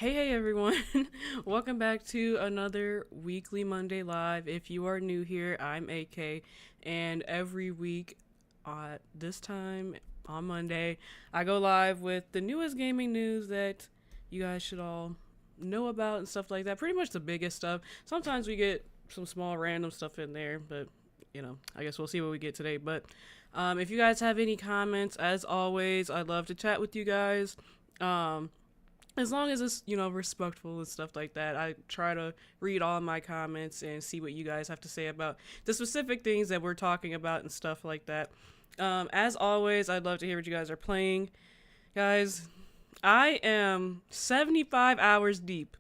Hey everyone. Welcome back to another weekly Monday Live. If you are new here, I'm AK, and every week this time on Monday, I go live with the newest gaming news that you guys should all know about and stuff like that. Pretty much the biggest stuff. Sometimes we get some small random stuff in there, but I guess we'll see what we get today. But if you guys have any comments, as always, I'd love to chat with you guys. As long as it's respectful and stuff like that. I try to read all my comments and see what you guys have to say about the specific things that we're talking about and stuff like that. As always, I'd love to hear what you guys are playing. Guys, I am 75 hours deep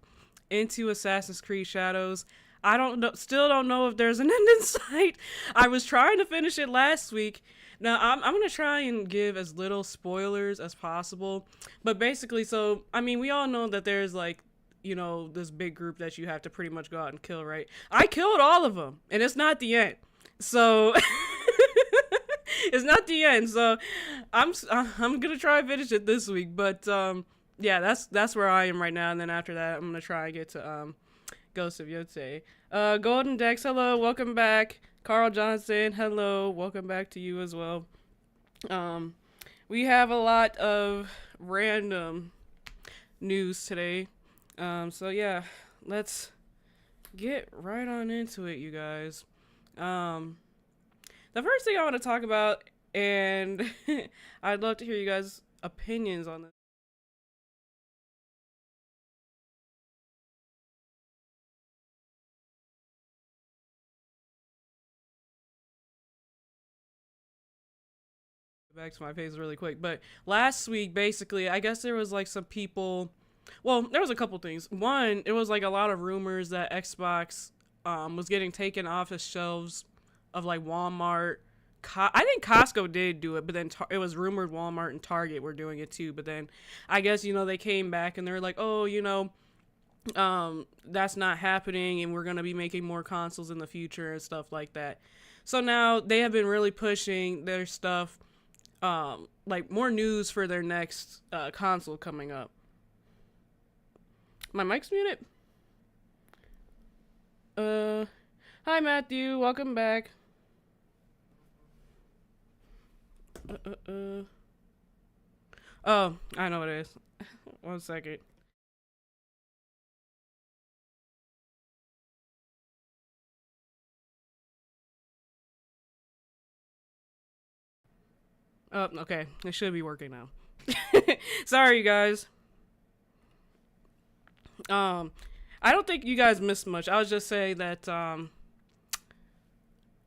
into Assassin's Creed Shadows. I still don't know if there's an end in sight. I was trying to finish it last week. Now, I'm going to try and give as little spoilers as possible. But basically, we all know that there's this big group that you have to pretty much go out and kill, right? I killed all of them, and it's not the end. So, it's not the end. So, I'm going to try and finish it this week. But, yeah, that's where I am right now. And then after that, I'm going to try and get to Ghost of Yote. Golden Dex, hello, welcome back. Carl Johnson, hello, welcome back to you as well. We have a lot of random news today. So yeah, let's get right on into it, you guys. The first thing I want to talk about, and I'd love to hear you guys' opinions on this. Back to my page really quick, but last week, basically, I guess there was some people. Well, there was a couple things. One, it was a lot of rumors that Xbox was getting taken off the shelves of Walmart. I think Costco did do it, but then it was rumored Walmart and Target were doing it too. But then I guess they came back and they were like, oh, that's not happening, and we're gonna be making more consoles in the future and stuff like that. So now they have been really pushing their stuff. More news for their next console coming up. My mic's muted. Hi Matthew, welcome back. Oh, I know what it is. 1 second. Oh, okay. It should be working now. Sorry, you guys. I don't think you guys missed much. I was just saying that,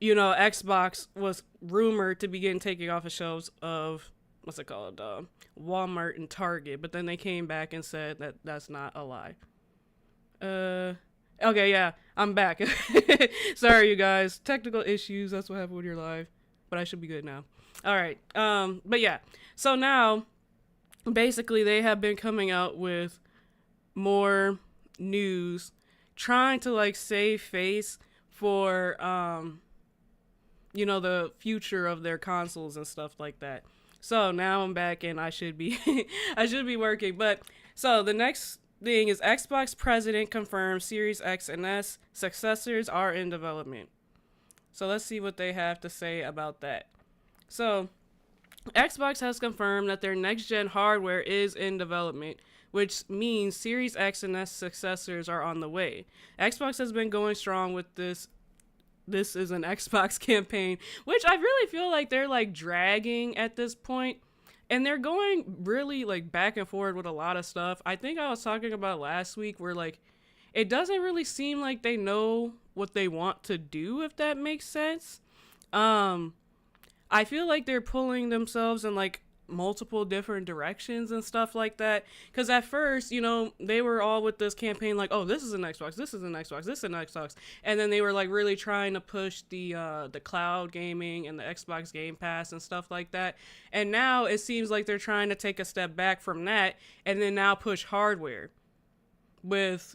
Xbox was rumored to begin taking off the shelves of, what's it called, Walmart and Target, but then they came back and said that that's not a lie. Okay, yeah, I'm back. Sorry, you guys. Technical issues, that's what happened when you're live, but I should be good now. All right. But yeah. So now, basically, they have been coming out with more news, trying to save face for the future of their consoles and stuff like that. So now I'm back and I should be I should be working. But so the next thing is Xbox president confirms Series X and S successors are in development. So let's see what they have to say about that. So, Xbox has confirmed that their next-gen hardware is in development, which means Series X and S successors are on the way. Xbox has been going strong with this. This is an Xbox campaign, which I really feel like they're dragging at this point, and they're going really back and forward with a lot of stuff. I think I was talking about last week where it doesn't really seem like they know what they want to do, if that makes sense. I feel like they're pulling themselves in multiple different directions and stuff like that. Because at first, they were all with this campaign oh, this is an Xbox, this is an Xbox, this is an Xbox. And then they were really trying to push the cloud gaming and the Xbox Game Pass and stuff like that. And now it seems like they're trying to take a step back from that and then now push hardware with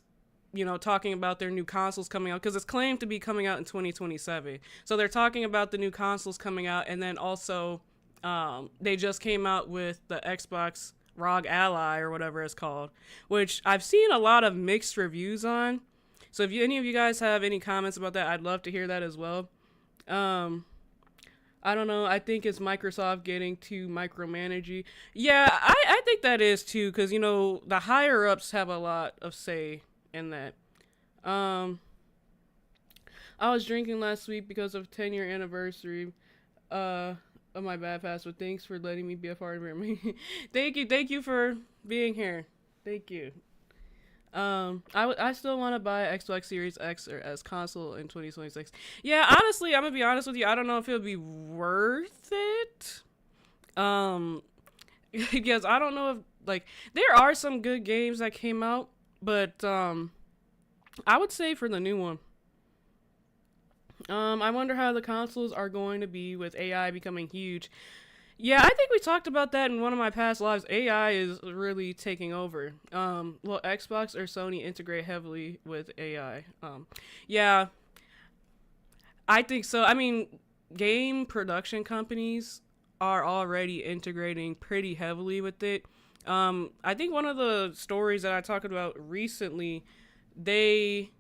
talking about their new consoles coming out, because it's claimed to be coming out in 2027. So they're talking about the new consoles coming out, and then also they just came out with the Xbox ROG Ally or whatever it's called, which I've seen a lot of mixed reviews on. So if any of you guys have any comments about that, I'd love to hear that as well. I don't know. I think it's Microsoft getting too micromanagey. Yeah, I think that is too, because, the higher ups have a lot of say in that. Um, I was drinking last week because of 10-year anniversary of my bad pass, but thanks for letting me be a part of it. Thank you for being here. Thank you. I still want to buy Xbox Series X or S console in 2026. Yeah, honestly, I'm gonna be honest with you. I don't know if it'll be worth it. Um, because I don't know if there are some good games that came out, but I would say for the new one. I wonder how the consoles are going to be with AI becoming huge. Yeah, I think we talked about that in one of my past lives. AI is really taking over. Will Xbox or Sony integrate heavily with AI? Yeah, I think so. I mean, game production companies are already integrating pretty heavily with it. I think one of the stories that I talked about recently, they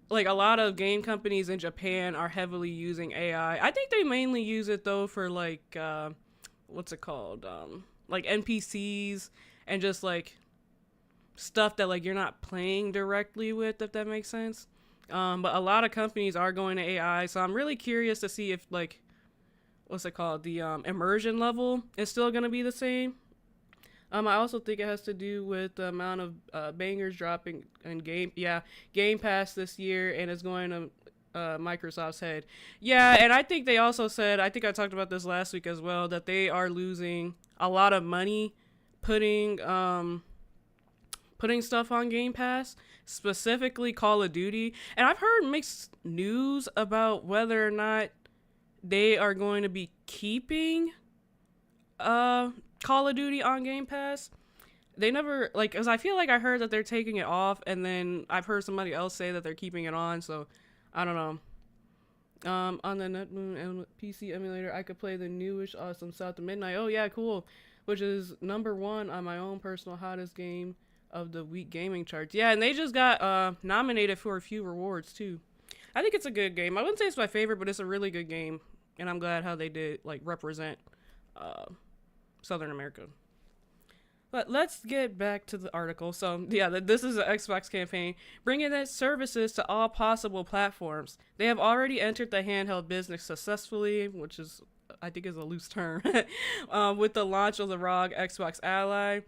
a lot of game companies in Japan are heavily using AI. I think they mainly use it though for what's it called? Like NPCs and just stuff that you're not playing directly with, if that makes sense. But a lot of companies are going to AI, so I'm really curious to see if what's it called? The immersion level is still gonna be the same. I also think it has to do with the amount of bangers dropping in Game Pass this year, and it's going to Microsoft's head. Yeah, and I think they also said, I think I talked about this last week as well, that they are losing a lot of money putting stuff on Game Pass, specifically Call of Duty. And I've heard mixed news about whether or not they are going to be keeping Call of Duty on Game Pass. They never because I feel like I heard that they're taking it off, and then I've heard somebody else say that they're keeping it on, so I don't know. On the NetMoon PC emulator, I could play the newish awesome South of Midnight. Oh yeah, cool. Which is #1 on my own personal hottest game of the week gaming charts. Yeah, and they just got nominated for a few rewards too. I think it's a good game. I wouldn't say it's my favorite, but it's a really good game, and I'm glad how they did represent Southern America. But let's get back to the article. So, yeah, this is an Xbox campaign, bringing its services to all possible platforms. They have already entered the handheld business successfully, which is, I think, is a loose term, with the launch of the ROG Xbox Ally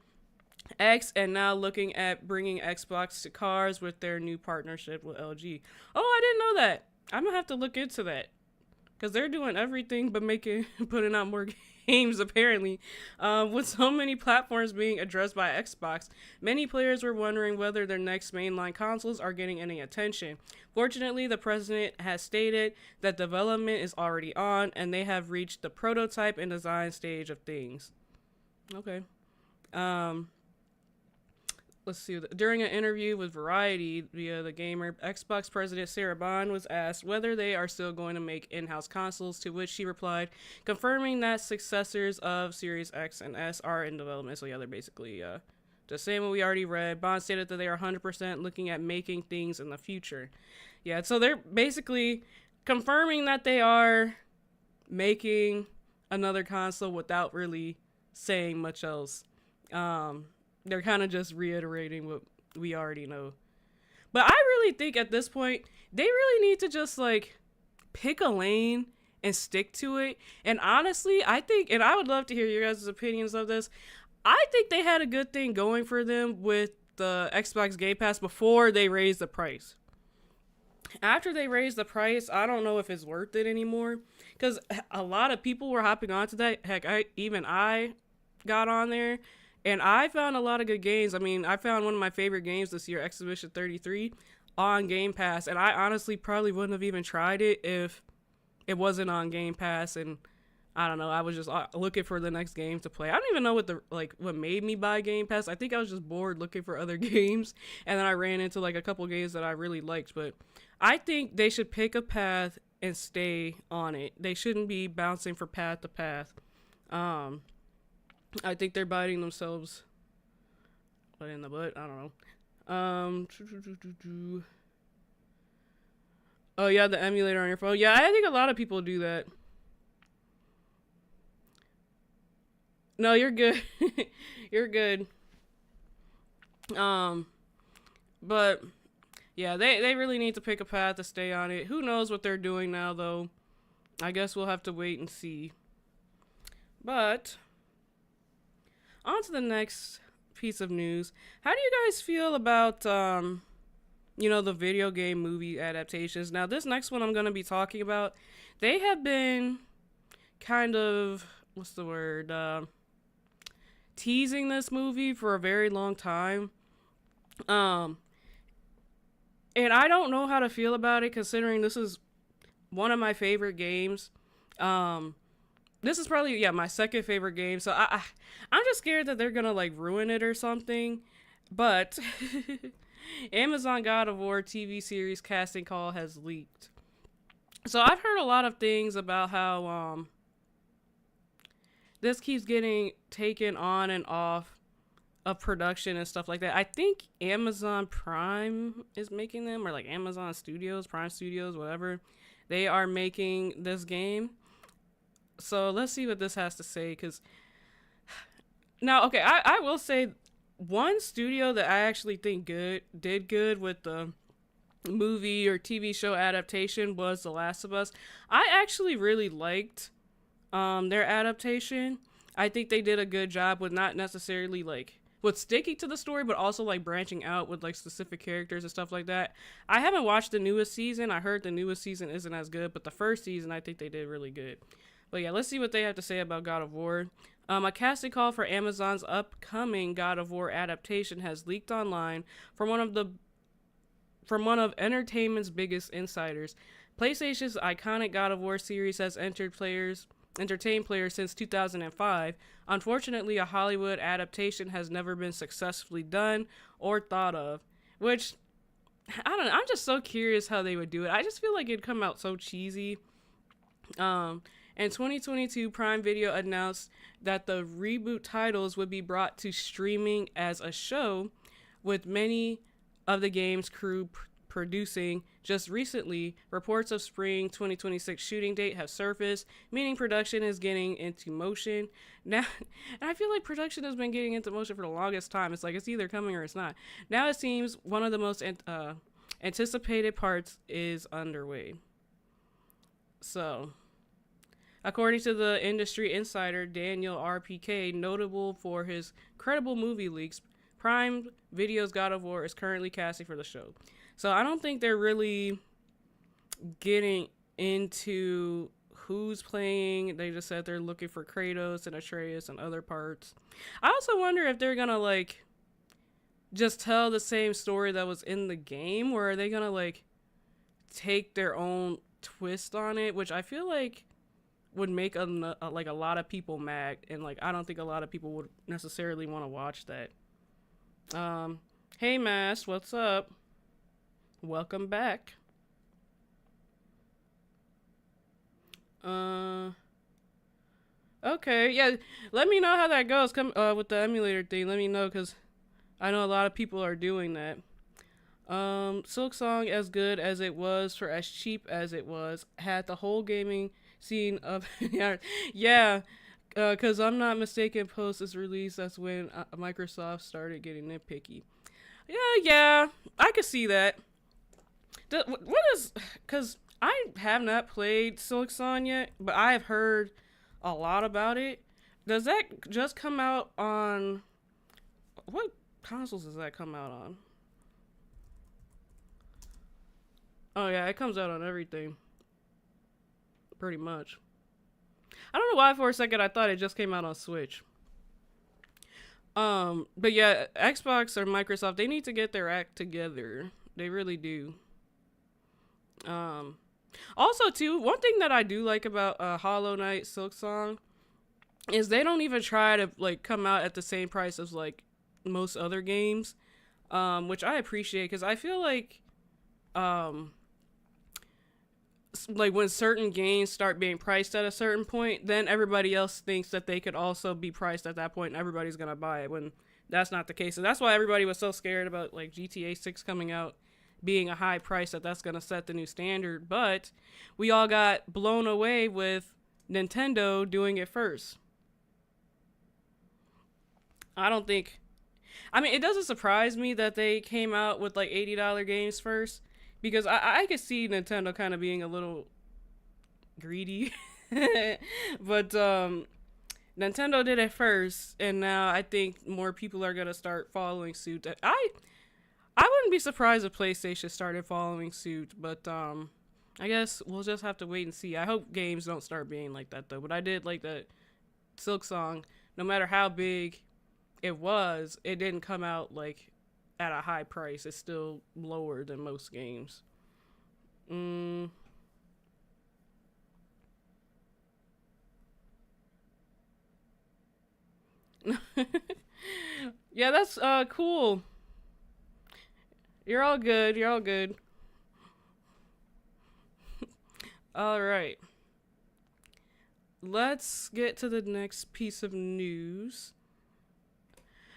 X, and now looking at bringing Xbox to cars with their new partnership with LG. Oh, I didn't know that. I'm going to have to look into that, because they're doing everything but putting out more games, apparently. With so many platforms being addressed by Xbox, many players were wondering whether their next mainline consoles are getting any attention. Fortunately, the president has stated that development is already on, and they have reached the prototype and design stage of things. Okay. Let's see. During an interview with Variety via The Gamer, Xbox President Sarah Bond was asked whether they are still going to make in-house consoles, to which she replied, confirming that successors of Series X and S are in development. So yeah, they're basically the same what we already read. Bond stated that they are 100% looking at making things in the future. Yeah, so they're basically confirming that they are making another console without really saying much else. They're kind of just reiterating what we already know. But I really think at this point, they really need to just pick a lane and stick to it. And honestly, I think, and I would love to hear your guys' opinions of this, I think they had a good thing going for them with the Xbox Game Pass before they raised the price. After they raised the price, I don't know if it's worth it anymore, because a lot of people were hopping onto that. Heck, I got on there. And I found a lot of good games. I mean, I found one of my favorite games this year, Exhibition 33, on Game Pass. And I honestly probably wouldn't have even tried it if it wasn't on Game Pass. And I don't know, I was just looking for the next game to play. I don't even know what made me buy Game Pass. I think I was just bored looking for other games. And then I ran into a couple games that I really liked. But I think they should pick a path and stay on it. They shouldn't be bouncing from path to path. I think they're biting themselves in the butt. I don't know. Oh yeah, the emulator on your phone. Yeah, I think a lot of people do that. No, you're good. You're good. Um, but yeah, they really need to pick a path to stay on it. Who knows what they're doing now, though? I guess we'll have to wait and see. But on to the next piece of news. How do you guys feel about the video game movie adaptations? Now, this next one I'm going to be talking about, they have been kind of what's the word? Teasing this movie for a very long time. Um and I don't know how to feel about it considering this is one of my favorite games. Um this is probably my second favorite game. So I'm just scared that they're going to like ruin it or something. But Amazon God of War TV series casting call has leaked. So I've heard a lot of things about how this keeps getting taken on and off of production and stuff like that. I think Amazon Prime is making them, or like Amazon Studios, Prime Studios, whatever. They are making this game. So let's see what this has to say. Because now, okay, I will say one studio that I actually think did good with the movie or TV show adaptation was The Last of Us. I actually really liked their adaptation. I think they did a good job with not necessarily like with sticking to the story, but also like branching out with like specific characters and stuff like that. I haven't watched the newest season. I heard the newest season isn't as good, but the first season I think they did really good. But yeah, let's see what they have to say about God of War. A casting call for Amazon's upcoming God of War adaptation has leaked online from one of entertainment's biggest insiders. PlayStation's iconic God of War series has entertained players since 2005. Unfortunately, a Hollywood adaptation has never been successfully done or thought of, which I don't know. I'm just so curious how they would do it. I just feel like it'd come out so cheesy. In 2022, Prime Video announced that the reboot titles would be brought to streaming as a show, with many of the game's crew producing. Just recently, reports of spring 2026 shooting date have surfaced, meaning production is getting into motion. Now, and I feel like production has been getting into motion for the longest time. It's like it's either coming or it's not. Now it seems one of the most anticipated parts is underway. So, according to the industry insider Daniel RPK, notable for his credible movie leaks, Prime Video's God of War is currently casting for the show. So I don't think they're really getting into who's playing. They just said they're looking for Kratos and Atreus and other parts. I also wonder if they're gonna like just tell the same story that was in the game, or are they gonna like take their own twist on it, which I feel like would make a lot of people mad, and like I don't think a lot of people would necessarily want to watch that. Hey Mass, what's up? Welcome back. Okay, yeah, let me know how that goes. Come with the emulator thing. Let me know, because I know a lot of people are doing that. Silk Song, as good as it was for as cheap as it was, had the whole gaming scene of yeah, because I'm not mistaken, post its release, that's when Microsoft started getting nitpicky. Yeah, I could see that. What is, because I have not played Silk Song yet, but I have heard a lot about it. Does that just come out on, what consoles does that come out on? Oh yeah, it comes out on everything. Pretty much. I don't know why for a second I thought it just came out on Switch. But yeah, Xbox or Microsoft, they need to get their act together. They really do. Also too, one thing that I do like about Hollow Knight Silk Song is they don't even try to like come out at the same price as like most other games, which I appreciate, because I feel like like when certain games start being priced at a certain point, then everybody else thinks that they could also be priced at that point and everybody's gonna buy it when that's not the case. So that's why everybody was so scared about like GTA 6 coming out being a high price, that's gonna set the new standard. But we all got blown away with Nintendo doing it first. I don't think I mean, it doesn't surprise me that they came out with like $80 games first because I could see Nintendo kind of being a little greedy. But Nintendo did it first, and now I think more people are gonna start following suit. I wouldn't be surprised if PlayStation started following suit, but I guess we'll just have to wait and see. I hope games don't start being like that though. But I did like that Silk Song. No matter how big it didn't come out like at a high price. It's still lower than most games. Mm. Yeah, that's cool. You're all good. You're all good. All right. Let's get to the next piece of news.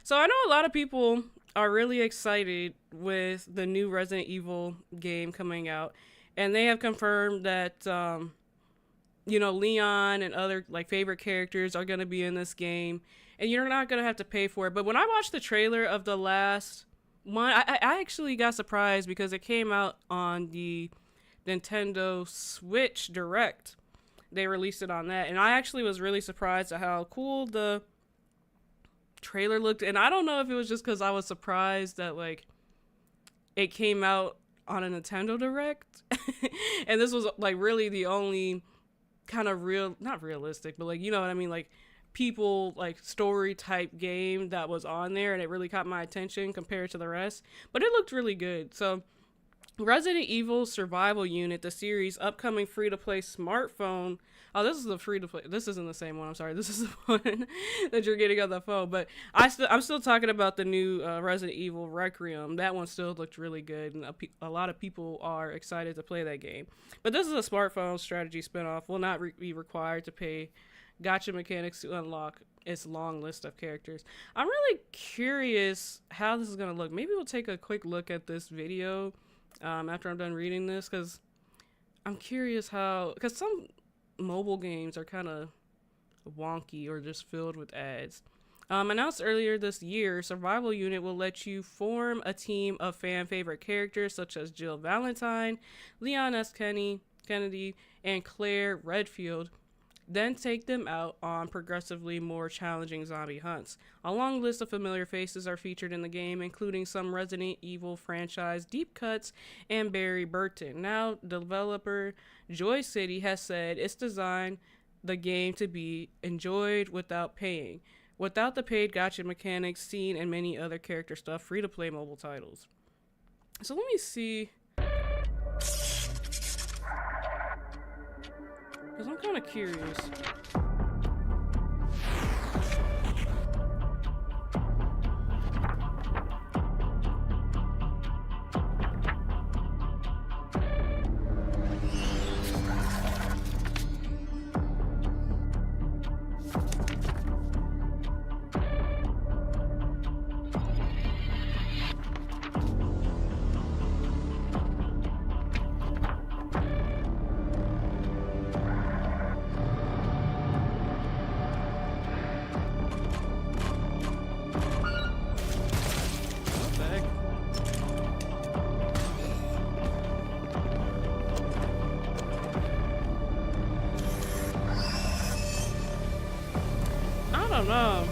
So I know a lot of people are really excited with the new Resident Evil game coming out, and they have confirmed that Leon and other like favorite characters are going to be in this game, and you're not going to have to pay for it. But when I watched the trailer of the last one, I actually got surprised because it came out on the Nintendo Switch Direct. They released it on that, and I actually was really surprised at how cool the trailer looked. And I don't know if it was just because I was surprised that like it came out on a Nintendo Direct and this was like really the only kind of not realistic, but like, you know what I mean, like people like story type game that was on there, and it really caught my attention compared to the rest, but it looked really good. So Resident Evil Survival Unit, the series upcoming free-to-play smartphone. Oh, this is the free-to-play. This isn't the same one. I'm sorry. This is the one that you're getting on the phone. But I'm still talking about the new Resident Evil Requiem. That one still looked really good, and a lot of people are excited to play that game. But this is a smartphone strategy spinoff. Will not be required to pay gacha mechanics to unlock its long list of characters. I'm really curious how this is going to look. Maybe we'll take a quick look at this video after I'm done reading this, because I'm curious because some mobile games are kind of wonky or just filled with ads. Announced earlier this year, Survival Unit will let you form a team of fan favorite characters such as Jill Valentine, Leon S. Kennedy, and Claire Redfield, then take them out on progressively more challenging zombie hunts. A long list of familiar faces are featured in the game, including some Resident Evil franchise deep cuts and Barry Burton. Now, developer Joy City has said it's designed the game to be enjoyed without paying, without the paid gacha mechanics seen in many other character stuff free-to-play mobile titles. So let me see, because I'm kind of curious. What the heck? I don't know.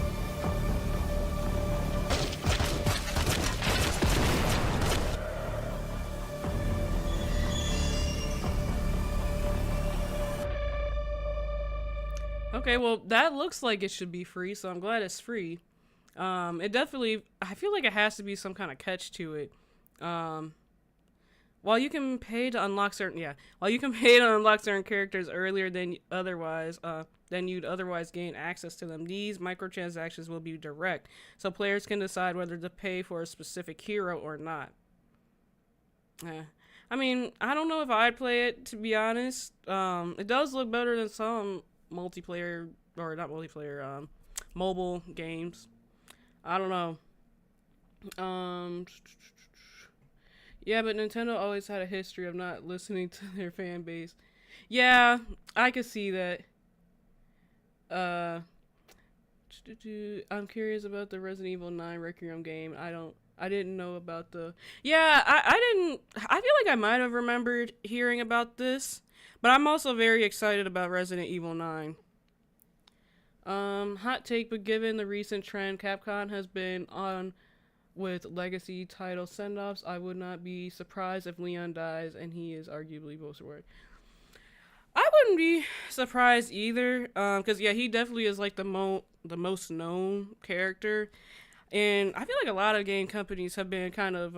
Okay, well, that looks like it should be free, so I'm glad it's free. It definitely, I feel like it has to be some kind of catch to it. Um, while you can pay to unlock certain characters earlier than you'd otherwise gain access to them, these microtransactions will be direct, so players can decide whether to pay for a specific hero or not. Eh. I mean, I don't know if I'd play it, to be honest. It does look better than some multiplayer, or not multiplayer, mobile games. I don't know. Um, yeah, but Nintendo always had a history of not listening to their fan base. Yeah, I could see that. Uh, I'm curious about the Resident Evil 9 Requiem game. I didn't know about the. Yeah, I didn't. I feel like I might have remembered hearing about this, but I'm also very excited about Resident Evil 9. Hot take, but given the recent trend Capcom has been on with legacy title send-offs, I would not be surprised if Leon dies and he is arguably most worth. I wouldn't be surprised either, because yeah, he definitely is like the most known character, and I feel like a lot of game companies have been kind of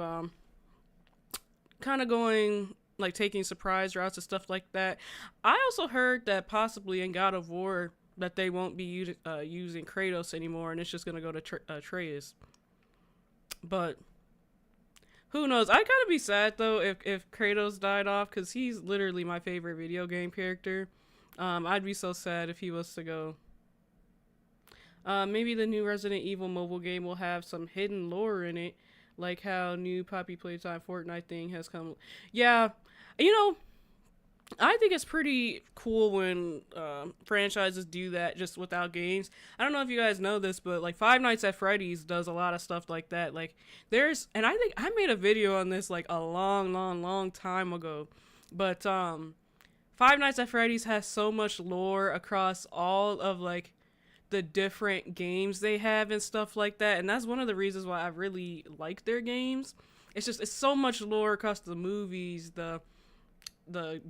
going like taking surprise routes and stuff like that. I also heard that possibly in God of War that they won't be using Kratos anymore, and it's just gonna go to Atreus. But who knows? I'd kind of be sad though if Kratos died off, because he's literally my favorite video game character. I'd be so sad if he was to go. Maybe the new Resident Evil mobile game will have some hidden lore in it, like how new Poppy Playtime Fortnite thing has come. Yeah, you know, I think it's pretty cool when franchises do that just without games. I don't know if you guys know this, but like Five Nights at Freddy's does a lot of stuff like that. Like and I think I made a video on this like a long time ago. But Five Nights at Freddy's has so much lore across all of like the different games they have and stuff like that, and that's one of the reasons why I really like their games. It's so much lore across the movies, the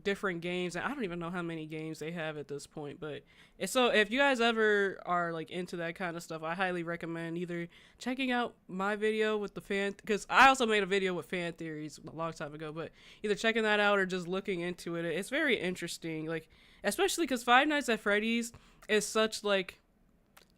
different games, and I don't even know how many games they have at this point. But so if you guys ever are like into that kind of stuff, I highly recommend either checking out my video with the fan, because I also made a video with fan theories a long time ago, but either checking that out or just looking into it. It's very interesting, like especially because Five Nights at Freddy's is such like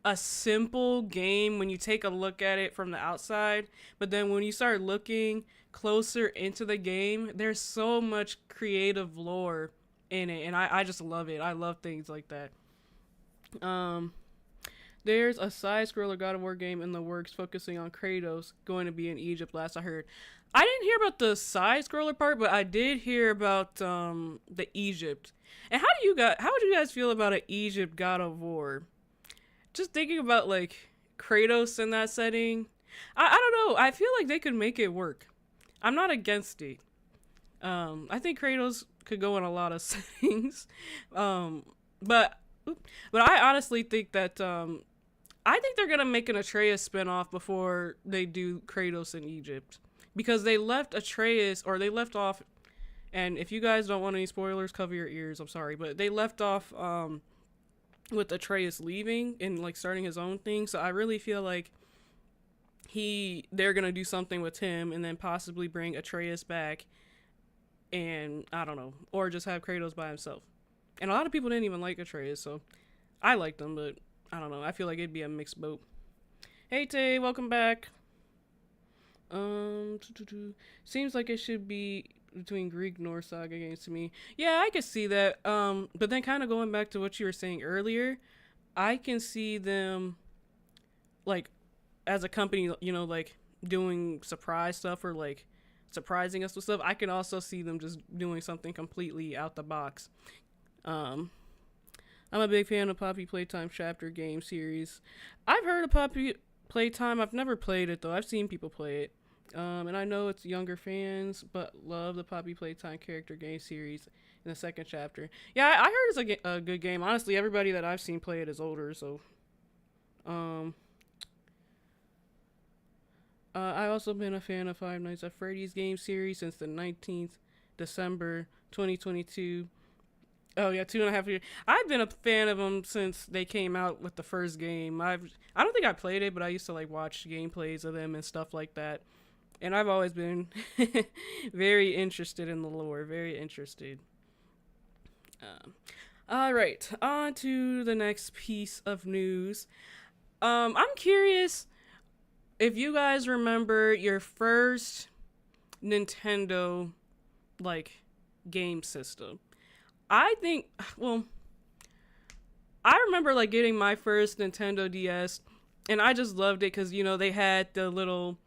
a simple game when you take a look at it from the outside, but then when you start looking closer into the game, there's so much creative lore in it, and I just love it. I love things like that. There's a side-scroller God of War game in the works focusing on Kratos, going to be in Egypt, last I heard. I didn't hear about the side-scroller part, but I did hear about the Egypt. And how would you guys feel about an Egypt God of War? Just thinking about like Kratos in that setting, I don't know. I feel like they could make it work. I'm not against it. I think Kratos could go in a lot of settings, but I honestly think that I think they're gonna make an Atreus spinoff before they do Kratos in Egypt, because they left Atreus, or they left off. And if you guys don't want any spoilers, cover your ears. I'm sorry, but they left off with Atreus leaving and like starting his own thing. So I really feel like they're gonna do something with him and then possibly bring Atreus back, and I don't know, or just have Kratos by himself. And a lot of people didn't even like Atreus, so I liked him, but I don't know. I feel like it'd be a mixed boat. Hey Tay, welcome back. Seems like it should be between Greek Norse saga games to me. Yeah, I could see that. But then kind of going back to what you were saying earlier, I can see them like as a company, you know, like doing surprise stuff or like surprising us with stuff. I can also see them just doing something completely out the box. I'm a big fan of Poppy Playtime chapter game series. I've heard of Poppy Playtime. I've never played it though. I've seen people play it. And I know it's younger fans, but love the Poppy Playtime character game series in the second chapter. Yeah, I heard it's a good game. Honestly, everybody that I've seen play it is older, so. I've also been a fan of Five Nights at Freddy's game series since the 19th December 2022. Oh yeah, 2.5 years. I've been a fan of them since they came out with the first game. I don't think I played it, but I used to like watch gameplays of them and stuff like that. And I've always been very interested in the lore, very interested. All right, on to the next piece of news. I'm curious if you guys remember your first Nintendo like game system. I think, well, I remember like getting my first Nintendo DS, and I just loved it because they had the little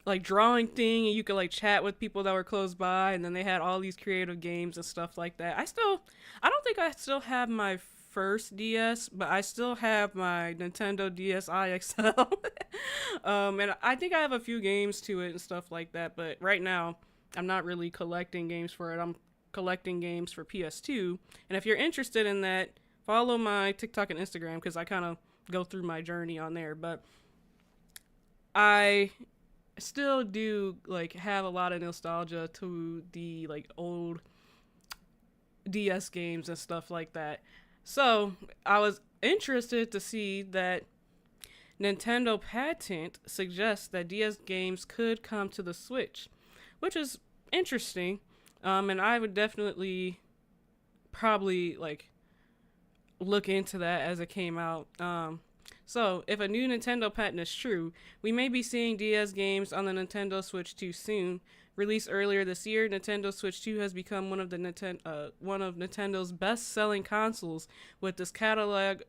like drawing thing, and you could like chat with people that were close by, and then they had all these creative games and stuff like that. I don't think I still have my first DS, but I still have my Nintendo DS IXL. And I think I have a few games to it and stuff like that, but right now I'm not really collecting games for it. I'm collecting games for PS2. And if you're interested in that, follow my TikTok and Instagram because I kind of go through my journey on there. But I still do like have a lot of nostalgia to the like old DS games and stuff like that. So I was interested to see that Nintendo patent suggests that DS games could come to the Switch, which is interesting. And I would definitely probably like look into that as it came out. So, if a new Nintendo patent is true, we may be seeing DS games on the Nintendo Switch 2 soon. Released earlier this year, Nintendo Switch 2 has become one of Nintendo's best-selling consoles, with this catalog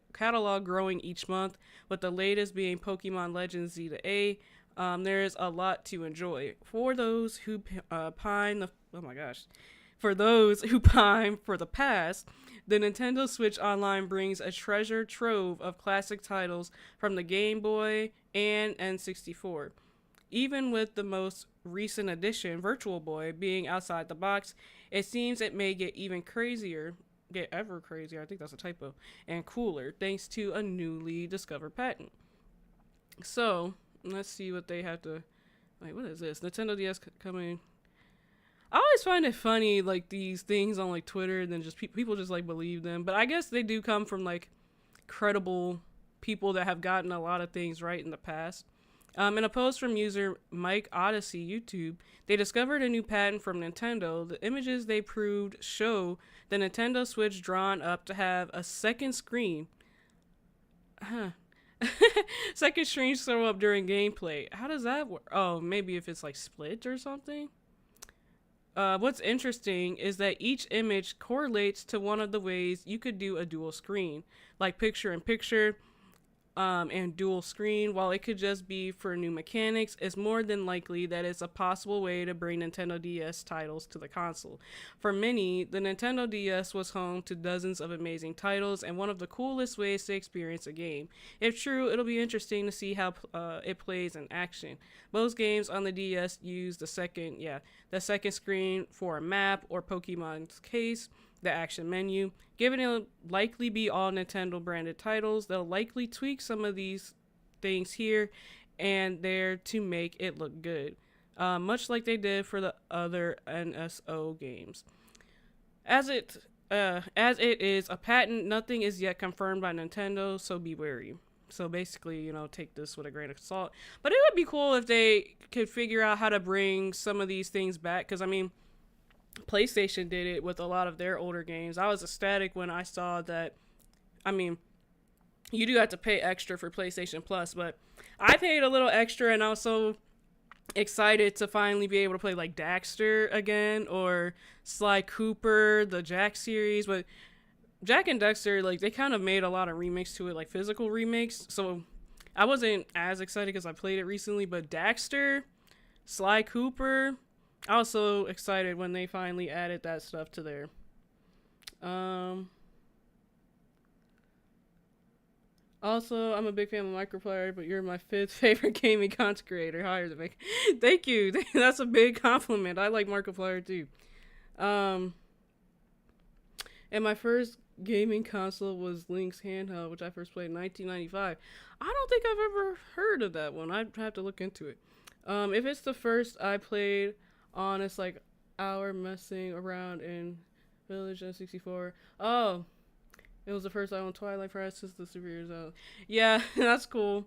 growing each month. With the latest being Pokemon Legends Z to A. There is a lot to enjoy for those who pine the. Oh my gosh. For those who pine for the past, the Nintendo Switch Online brings a treasure trove of classic titles from the Game Boy and N64. Even with the most recent addition, Virtual Boy, being outside the box, it seems it may get ever crazier, I think that's a typo, and cooler, thanks to a newly discovered patent. So, let's see what they have to. Wait, what is this? Nintendo DS coming. I always find it funny, like these things on like Twitter, and then just people just like believe them. But I guess they do come from like credible people that have gotten a lot of things right in the past. In a post from user Mike Odyssey YouTube, they discovered a new patent from Nintendo. The images they proved show the Nintendo Switch drawn up to have a second screen. Second screen show up during gameplay. How does that work? Oh, maybe if it's like split or something. What's interesting is that each image correlates to one of the ways you could do a dual screen, like picture in picture, and dual screen. While it could just be for new mechanics, it's more than likely that it's a possible way to bring Nintendo DS titles to the console. For many, the Nintendo DS was home to dozens of amazing titles and one of the coolest ways to experience a game. If true, it'll be interesting to see how it plays in action. Most games on the DS use the second screen for a map or Pokemon's case, the action menu. Given it'll likely be all Nintendo branded titles, they'll likely tweak some of these things here and there to make it look good, much like they did for the other NSO games. As it is a patent, nothing is yet confirmed by Nintendo, so be wary. So basically, take this with a grain of salt. But it would be cool if they could figure out how to bring some of these things back, because I mean, PlayStation did it with a lot of their older games. I was ecstatic when I saw that. I mean, you do have to pay extra for PlayStation Plus, but I paid a little extra, and I was so excited to finally be able to play like Daxter again, or Sly Cooper, the Jack series. But Jack and Dexter, like, they kind of made a lot of remakes to it, like physical remakes. So I wasn't as excited because I played it recently, but Daxter, Sly Cooper, I was so excited when they finally added that stuff to there. Also, I'm a big fan of Microplayer, but you're my fifth favorite gaming content creator. Higher than me. Thank you. That's a big compliment. I like Markiplier too. And my first gaming console was Link's handheld, which I first played in 1995. I don't think I've ever heard of that one. I'd have to look into it. If it's the first I played on, it's like hour messing around in Village N64. Oh, it was the first I owned Twilight Princess, the Superior Zone. Yeah, that's cool.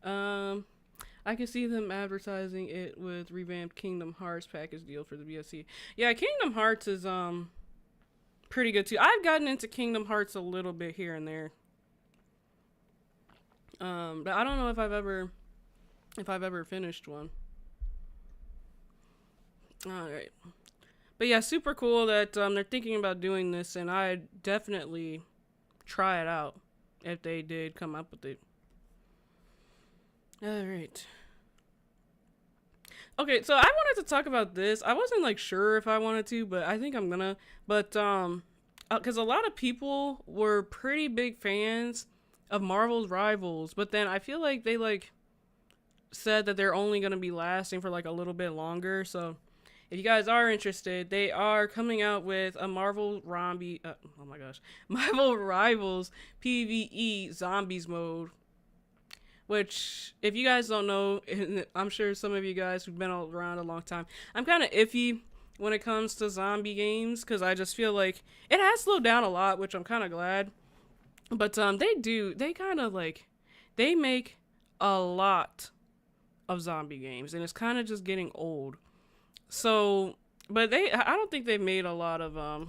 I can see them advertising it with revamped Kingdom Hearts package deal for the BSC. Yeah, Kingdom Hearts is pretty good too. I've gotten into Kingdom Hearts a little bit here and there. But I don't know if I've ever finished one. All right. But yeah, super cool that they're thinking about doing this, and I'd definitely try it out if they did come up with it. All right. Okay, so I wanted to talk about this. I wasn't like sure if I wanted to, but I think I'm gonna. But because a lot of people were pretty big fans of Marvel's Rivals, but then I feel like they like said that they're only gonna be lasting for like a little bit longer. So if you guys are interested, they are coming out with a oh my gosh, Marvel Rivals PVE Zombies mode. Which, if you guys don't know, and I'm sure some of you guys who've been around a long time, I'm kind of iffy when it comes to zombie games because I just feel like it has slowed down a lot, which I'm kind of glad. But they kind of like, they make a lot of zombie games, and it's kind of just getting old. So, but I don't think they've made a lot of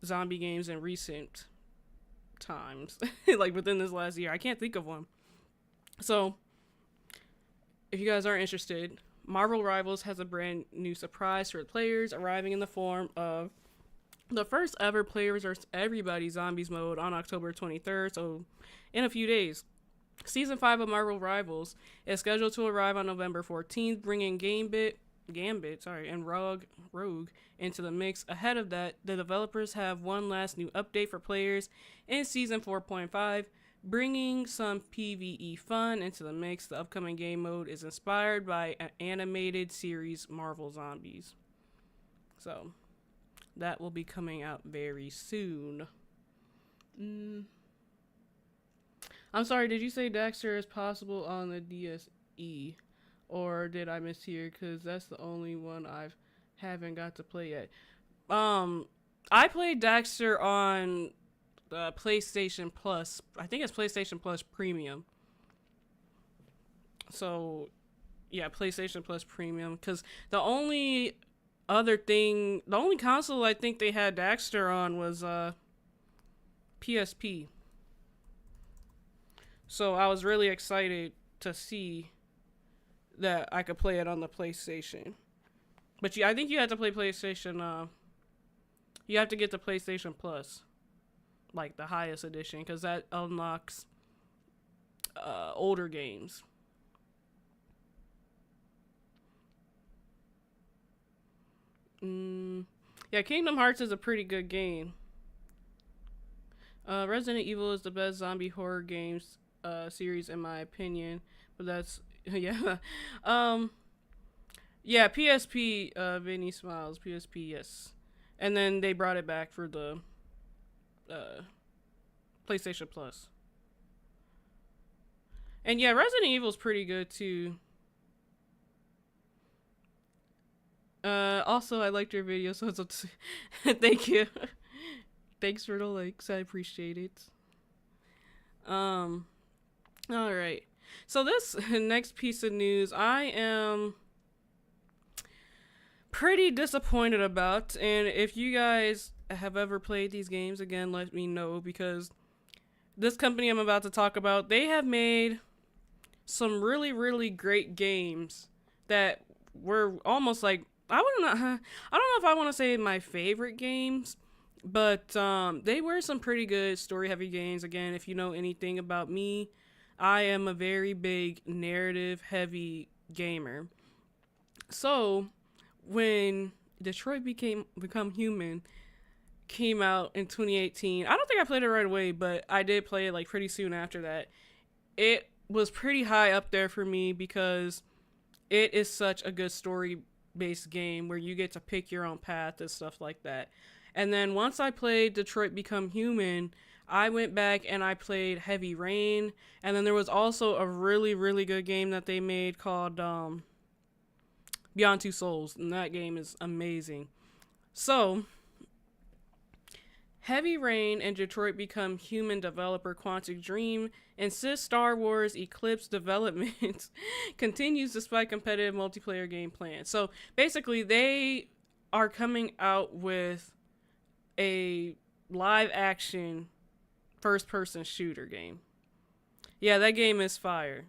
zombie games in recent times, like within this last year. I can't think of one. So, if you guys are interested, Marvel Rivals has a brand new surprise for the players, arriving in the form of the first ever Players vs. Everybody Zombies mode on October 23rd, so in a few days. Season 5 of Marvel Rivals is scheduled to arrive on November 14th, bringing Gambit, and Rogue into the mix. Ahead of that, the developers have one last new update for players in Season 4.5, bringing some PvE fun into the mix. The upcoming game mode is inspired by an animated series Marvel Zombies. So, that will be coming out very soon. I'm sorry, did you say Daxter is possible on the DSE? Or did I mishear? Because that's the only one haven't got to play yet. I played Daxter on PlayStation Plus. I think it's PlayStation Plus Premium. So, yeah, PlayStation Plus Premium. Because the only console I think they had Daxter on was PSP. So I was really excited to see that I could play it on the PlayStation. But I think you have to play PlayStation. You have to get the PlayStation Plus, like the highest edition, because that unlocks older games. Yeah, Kingdom Hearts is a pretty good game. Resident Evil is the best zombie horror games series in my opinion, but that's yeah. Yeah, PSP. Vinny smiles. PSP, yes, and then they brought it back for the PlayStation Plus. And yeah, Resident Evil's pretty good too. Also, I liked your video, so it's thank you. Thanks for the likes. I appreciate it. All right. So this next piece of news, I am pretty disappointed about. And if you guys have ever played these games, again, let me know, because this company I'm about to talk about, they have made some really, really great games that were almost like, I don't know if I want to say my favorite games, but they were some pretty good story-heavy games. Again, if you know anything about me, I am a very big narrative-heavy gamer. So, when Detroit Become Human came out in 2018, I don't think I played it right away, but I did play it like pretty soon after that. It was pretty high up there for me because it is such a good story-based game where you get to pick your own path and stuff like that. And then once I played Detroit Become Human, I went back and I played Heavy Rain. And then there was also a really, really good game that they made called Beyond Two Souls. And that game is amazing. So, Heavy Rain and Detroit Become Human developer Quantic Dream insists Star Wars Eclipse development continues despite competitive multiplayer game plans. So, basically, they are coming out with a live action first person shooter game. Yeah, that game is fire.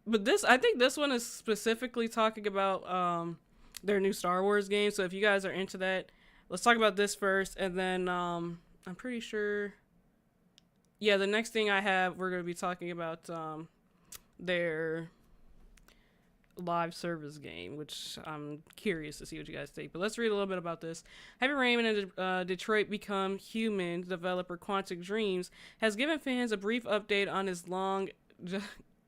But I think this one is specifically talking about their new Star Wars game. So if you guys are into that, let's talk about this first, and then I'm pretty sure. Yeah, the next thing I have, we're going to be talking about their live service game, which I'm curious to see what you guys think. But let's read a little bit about this. Heavy Rain and Detroit Become Human developer Quantic Dreams has given fans a brief update on his long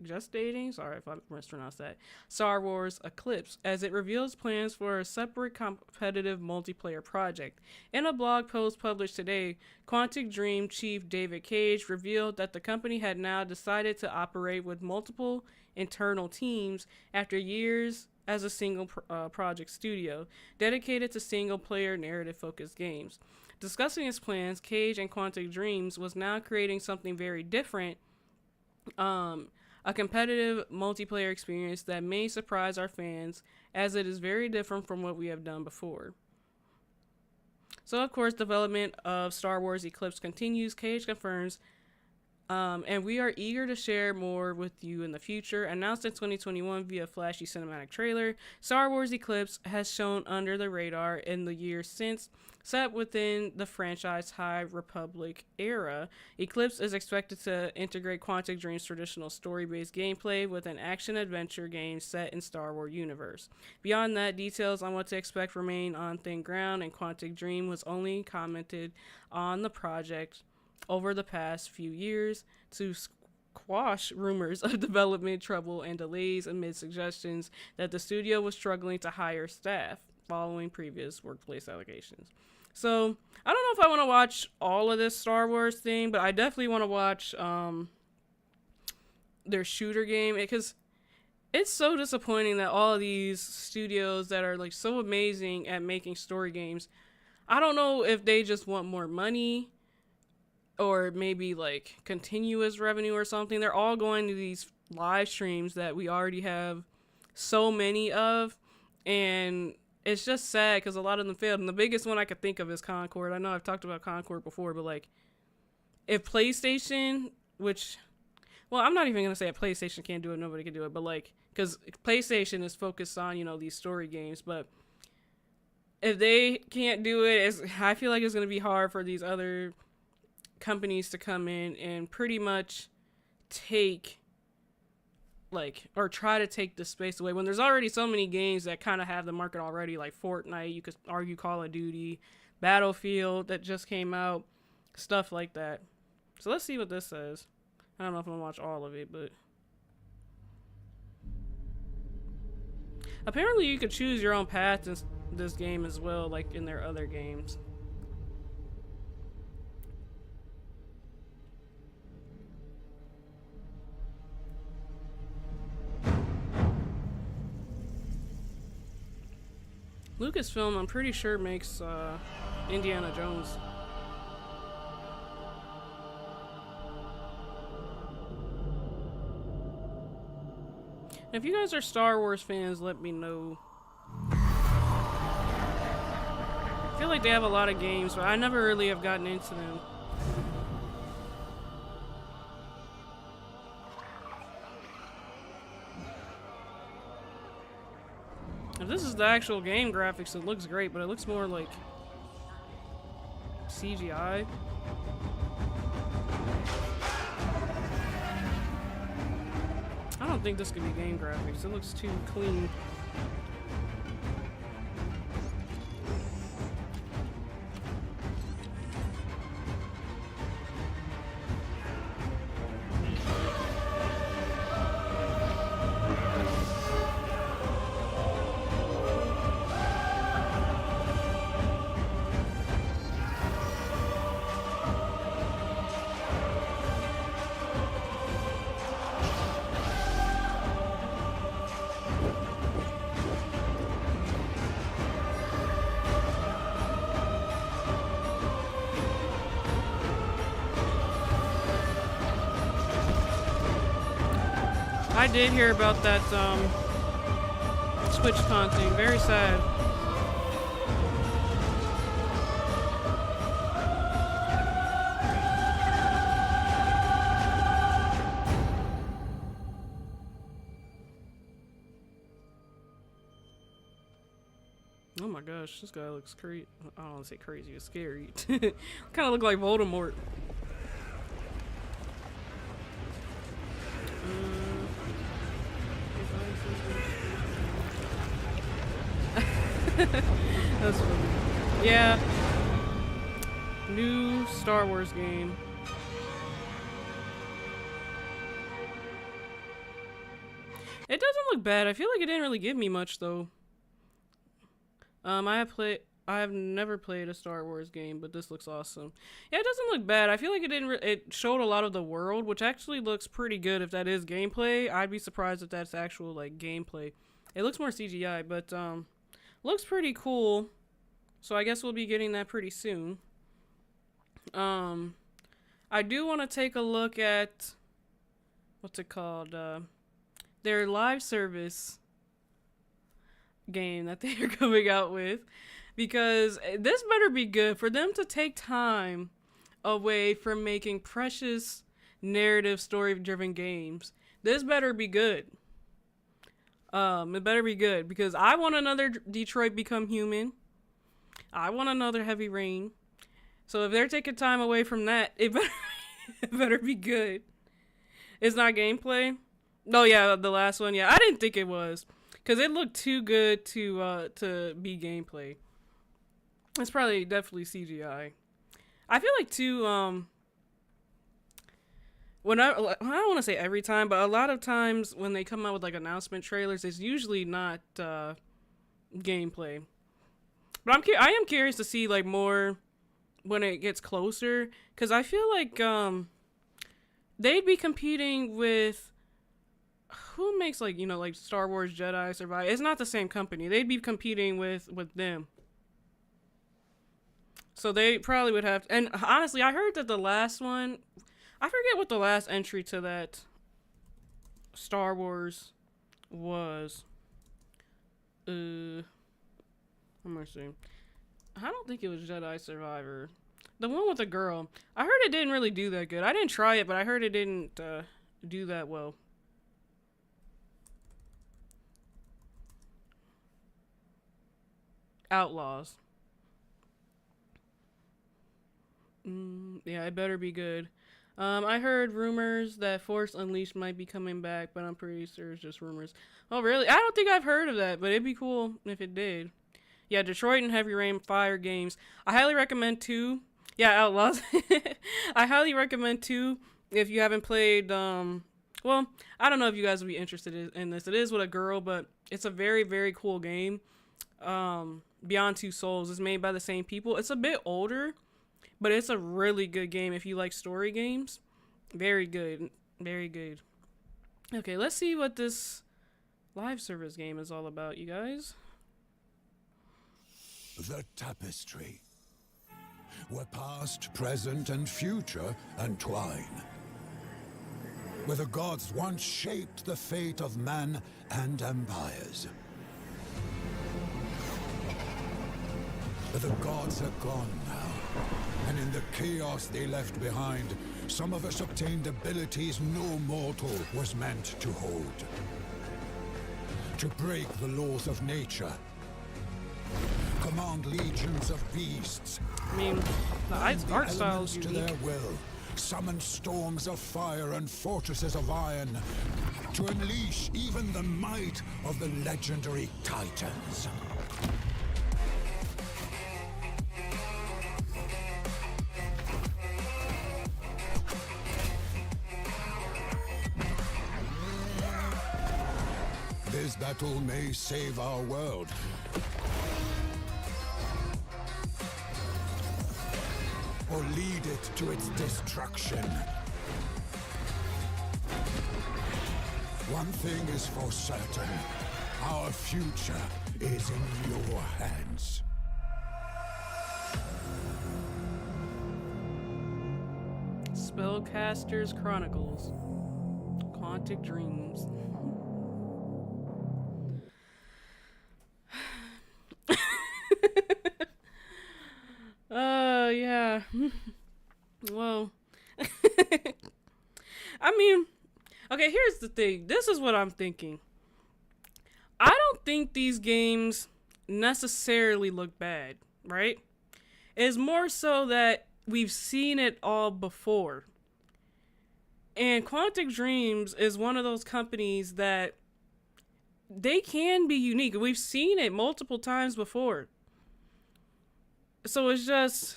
gestating, sorry if I mispronounced that, Star Wars Eclipse, as it reveals plans for a separate competitive multiplayer project. In a blog post published today, Quantic Dream chief David Cage revealed that the company had now decided to operate with multiple internal teams after years as a single project studio dedicated to single-player narrative-focused games. Discussing his plans, Cage and Quantic Dreams was now creating something very different, a competitive multiplayer experience that may surprise our fans, as it is very different from what we have done before. So, of course, development of Star Wars Eclipse continues, Cage confirms, and we are eager to share more with you in the future. Announced in 2021 via flashy cinematic trailer, Star Wars Eclipse has shown under the radar in the years since, set within the franchise High Republic era. Eclipse is expected to integrate Quantic Dream's traditional story-based gameplay with an action-adventure game set in Star Wars universe. Beyond that, details on what to expect remain on thin ground, and Quantic Dream was only commented on the project over the past few years to quash rumors of development trouble and delays amid suggestions that the studio was struggling to hire staff following previous workplace allegations. So, I don't know if I want to watch all of this Star Wars thing, but I definitely want to watch their shooter game, because it's so disappointing that all of these studios that are like so amazing at making story games, I don't know if they just want more money or maybe like continuous revenue or something. They're all going to these live streams that we already have so many of, and it's just sad because a lot of them failed. And the biggest one I could think of is Concord. I know I've talked about Concord before, but like, if PlayStation, which, well, I'm not even going to say if PlayStation can't do it, nobody can do it, but like, because PlayStation is focused on, you know, these story games, but if they can't do it, I feel like it's going to be hard for these other companies to come in and pretty much take, like, or try to take the space away when there's already so many games that kind of have the market already, like Fortnite, you could argue Call of Duty, Battlefield that just came out, stuff like that. So let's see what this says. I don't know if I'm gonna watch all of it, but apparently you could choose your own path in this game as well, like in their other games. Lucasfilm, I'm pretty sure, makes Indiana Jones. If you guys are Star Wars fans, let me know. I feel like they have a lot of games, but I never really have gotten into them. If this is the actual game graphics, it looks great, but it looks more like CGI. I don't think this could be game graphics. It looks too clean. I did hear about that TwitchCon thing. Very sad. gosh, this guy looks crazy. I don't want to say crazy, it's scary. Kind of look like Voldemort. That's funny. Yeah. New Star Wars game. It doesn't look bad. I feel like it didn't really give me much though. I have never played a Star Wars game, but this looks awesome. Yeah, it doesn't look bad. I feel like it showed a lot of the world, which actually looks pretty good if that is gameplay. I'd be surprised if that's actual like gameplay. It looks more CGI, but looks pretty cool. So I guess we'll be getting that pretty soon. I do want to take a look at what's it called? Their live service game that they are coming out with, because this better be good for them to take time away from making precious narrative story driven games. This better be good. It better be good, because I want another Detroit Become Human. I want another Heavy Rain. So if they're taking time away from that, it better be good. It's not gameplay. Oh yeah, the last one. Yeah, I didn't think it was, because it looked too good to be gameplay. It's probably definitely CGI. I feel like too. I don't want to say every time, but a lot of times when they come out with like announcement trailers, it's usually not gameplay. But I am curious to see like more when it gets closer, because I feel like they'd be competing with who makes like, you know, like Star Wars Jedi Survive. It's not the same company. They'd be competing with them. So they probably would have to, and honestly, I heard that the last one, I forget what the last entry to that Star Wars was. Let me see. I don't think it was Jedi Survivor. The one with the girl. I heard it didn't really do that good. I didn't try it, but I heard it didn't do that well. Outlaws. Yeah, it better be good. I heard rumors that Force Unleashed might be coming back, but I'm pretty sure it's just rumors. Oh, really? I don't think I've heard of that, but it'd be cool if it did. Yeah, Detroit and Heavy Rain Fire games. I highly recommend 2. Yeah, Outlaws. I highly recommend 2 if you haven't played. Well, I don't know if you guys would be interested in this. It is with a girl, but it's a very, very cool game. Beyond Two Souls is made by the same people. It's a bit older, but it's a really good game if you like story games. Very good. Very good. Okay, let's see what this live service game is all about, you guys. The tapestry, where past, present, and future entwine. Where the gods once shaped the fate of man and empires. But the gods are gone now, and in the chaos they left behind, some of us obtained abilities no mortal was meant to hold. To break the laws of nature, command legions of beasts. I mean, the art style is unique. To their will, summon storms of fire and fortresses of iron, to unleash even the might of the legendary Titans. This battle may save our world. Or lead it to its destruction. One thing is for certain. Our future is in your hands. Spellcasters Chronicles. Quantic Dreams. Yeah. Well, I mean, okay, here's the thing. This is what I'm thinking. I don't think these games necessarily look bad, right? It's more so that we've seen it all before. And Quantic Dreams is one of those companies that they can be unique. We've seen it multiple times before. So it's just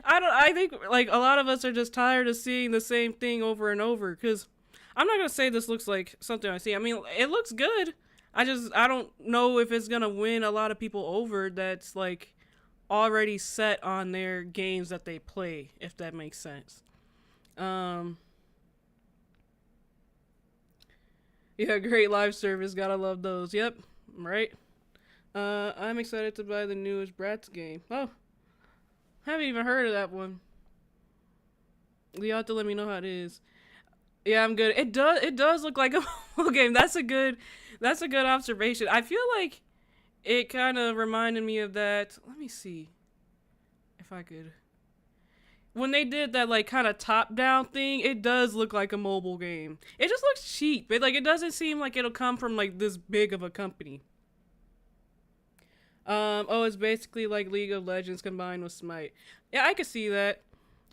I think like a lot of us are just tired of seeing the same thing over and over, cuz I'm not going to say this looks like something I see. I mean, it looks good. I don't know if it's going to win a lot of people over that's like already set on their games that they play, if that makes sense. Um yeah, great live service, gotta love those. Yep, right. I'm excited to buy the newest Bratz game. Oh, haven't even heard of that one. You have to let me know how it is. Yeah, I'm good. It does look like a mobile game. That's a good observation. I feel like it kind of reminded me of that. Let me see if I could. When they did that like kind of top down thing, it does look like a mobile game. It just looks cheap. It doesn't seem like it'll come from like this big of a company. Oh, it's basically like League of Legends combined with Smite. Yeah, I could see that.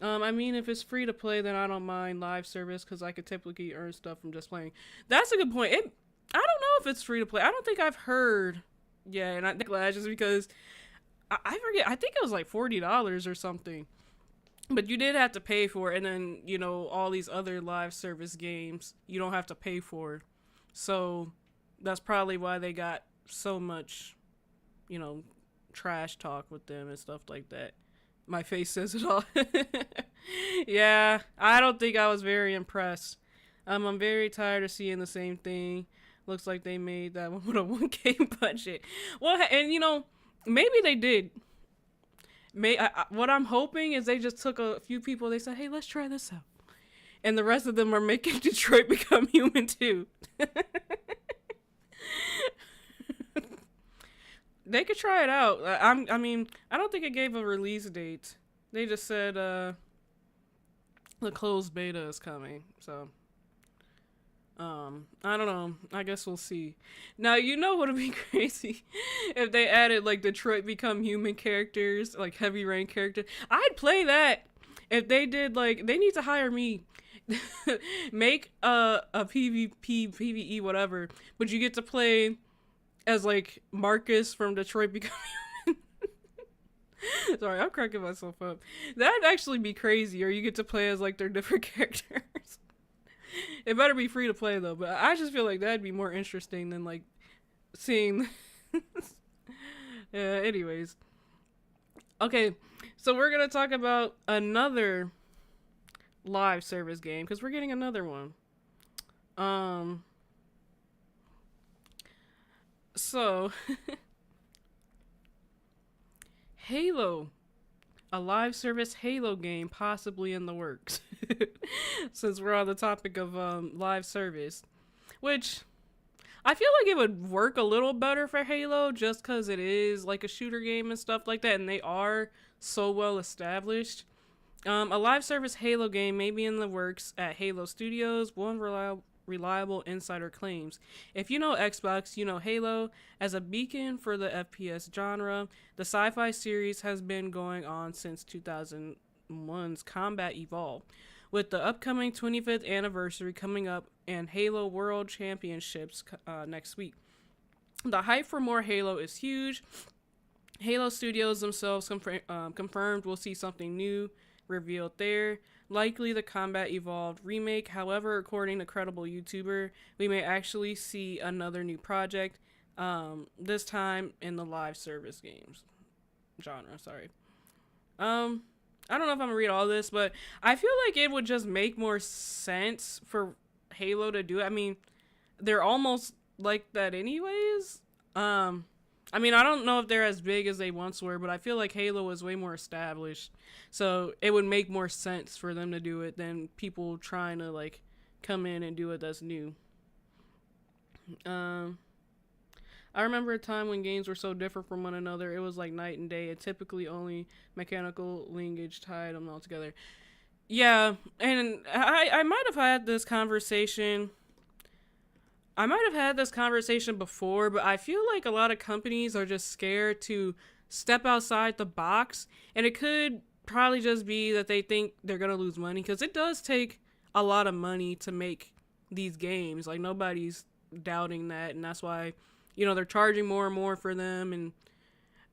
I mean, if it's free to play, then I don't mind live service because I could typically earn stuff from just playing. That's a good point. I don't know if it's free to play. I don't think I've heard. Yeah, and I think just because I forget. I think it was like $40 or something. But you did have to pay for it, and then all these other live service games you don't have to pay for. So that's probably why they got so much, trash talk with them and stuff like that. My face says it all. Yeah, I don't think I was very impressed. I'm very tired of seeing the same thing. Looks like they made that one with a 1K budget. Well, and maybe they did. What I'm hoping is they just took a few people. They said, "Hey, let's try this out," and the rest of them are making Detroit Become Human too. They could try it out. I mean, I don't think it gave a release date. They just said the closed beta is coming. So, I don't know. I guess we'll see. Now, what would be crazy if they added like Detroit Become Human characters, like heavy rain characters. I'd play that. If they did, like, they need to hire me. Make a PvP, PvE, whatever, but you get to play as like Marcus from Detroit Become Human. Sorry, I'm cracking myself up. That'd actually be crazy, or you get to play as like their different characters. It better be free to play though, but I just feel like that'd be more interesting than like seeing. Yeah, anyways. Okay, so we're gonna talk about another live service game because we're getting another one. So Halo, a live service Halo game possibly in the works. Since we're on the topic of live service, which I feel like it would work a little better for Halo just because it is like a shooter game and stuff like that, and they are so well established. A live service Halo game may be in the works at Halo Studios. One reliable insider claims. If you know Xbox, you know Halo. As a beacon for the FPS genre, the sci-fi series has been going on since 2001's Combat Evolved. With the upcoming 25th anniversary coming up and Halo World Championships next week. The hype for more Halo is huge. Halo Studios themselves confirmed we'll see something new revealed there. Likely the Combat Evolved remake. However, according to credible YouTuber, we may actually see another new project, this time in the live service games genre. Sorry. I don't know if I'm gonna read all this, but I feel like it would just make more sense for Halo to do it. I mean, they're almost like that anyways. I mean, I don't know if they're as big as they once were, but I feel like Halo is way more established. So it would make more sense for them to do it than people trying to, like, come in and do it that's new. I remember a time when games were so different from one another. It was like night and day, and typically only mechanical linkage tied them all together. Yeah, and I might have had this conversation I might have had this conversation before, but I feel like a lot of companies are just scared to step outside the box, and it could probably just be that they think they're gonna lose money because it does take a lot of money to make these games. Like nobody's doubting that, and that's why they're charging more and more for them, and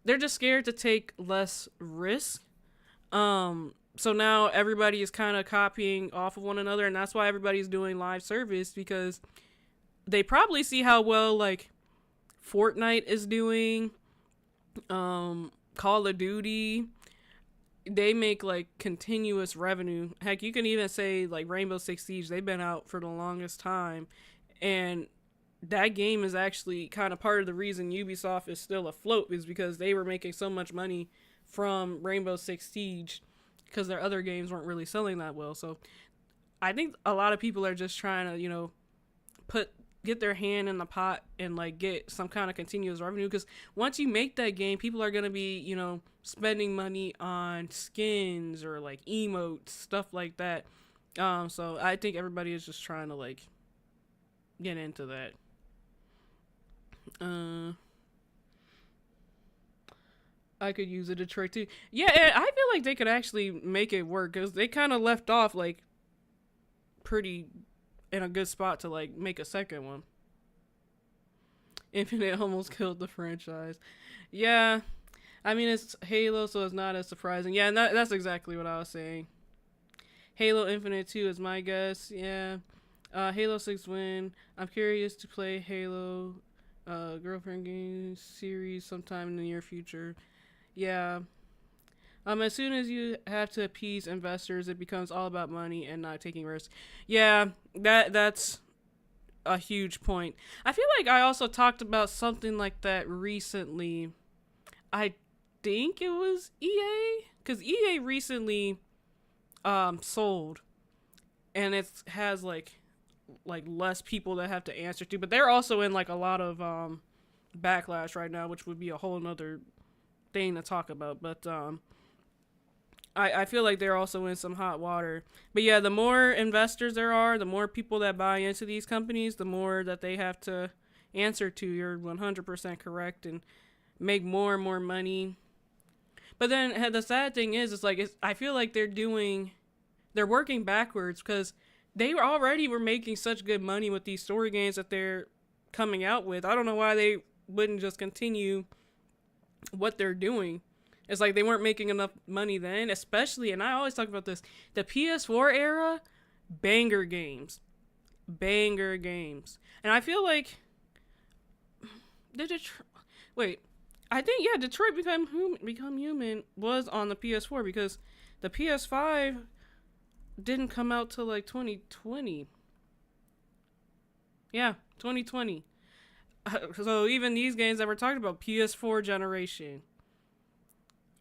they're just scared to take less risk. So now everybody is kind of copying off of one another, and that's why everybody's doing live service because they probably see how well like Fortnite is doing, Call of Duty. They make like continuous revenue. Heck, you can even say like Rainbow Six Siege. They've been out for the longest time, and that game is actually kind of part of the reason Ubisoft is still afloat is because they were making so much money from Rainbow Six Siege because their other games weren't really selling that well. So I think a lot of people are just trying to get their hand in the pot and like get some kind of continuous revenue because once you make that game, people are going to be spending money on skins or like emotes, stuff like that. So I think everybody is just trying to like get into that. I could use a Detroit too. Yeah, and I feel like they could actually make it work because they kind of left off like pretty in a good spot to like make a second one. Infinite almost killed the franchise. Yeah, I mean it's Halo, so it's not as surprising. Yeah, and that's exactly what I was saying. Halo Infinite 2 is my guess. Yeah, Halo 6 win. I'm curious to play Halo girlfriend game series sometime in the near future. Yeah. As soon as you have to appease investors, it becomes all about money and not taking risks. Yeah, that's a huge point. I feel like I also talked about something like that recently. I think it was EA, because EA recently sold, and it has like less people that have to answer to, but they're also in like a lot of backlash right now, which would be a whole nother thing to talk about. But I feel like they're also in some hot water. But yeah, the more investors there are, the more people that buy into these companies, the more that they have to answer to. You're 100% correct, and make more and more money. But then the sad thing is, I feel like they're working backwards because they already were making such good money with these story games that they're coming out with. I don't know why they wouldn't just continue what they're doing. It's like they weren't making enough money then, especially, and I always talk about this, the PS4 era, banger games. And I feel like, I think, yeah, Detroit Become Human was on the PS4 because the PS5 didn't come out till like 2020. Yeah, 2020. So even these games that we're talking about, PS4 generation.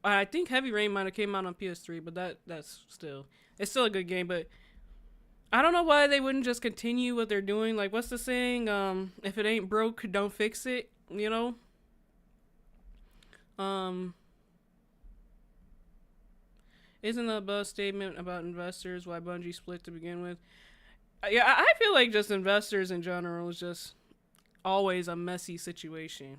I think Heavy Rain might have came out on PS3, but it's still a good game. But I don't know why they wouldn't just continue what they're doing. Like, what's the saying? If it ain't broke, don't fix it. Isn't that a buzz statement about investors? Why Bungie split to begin with? Yeah, I feel like just investors in general is just always a messy situation.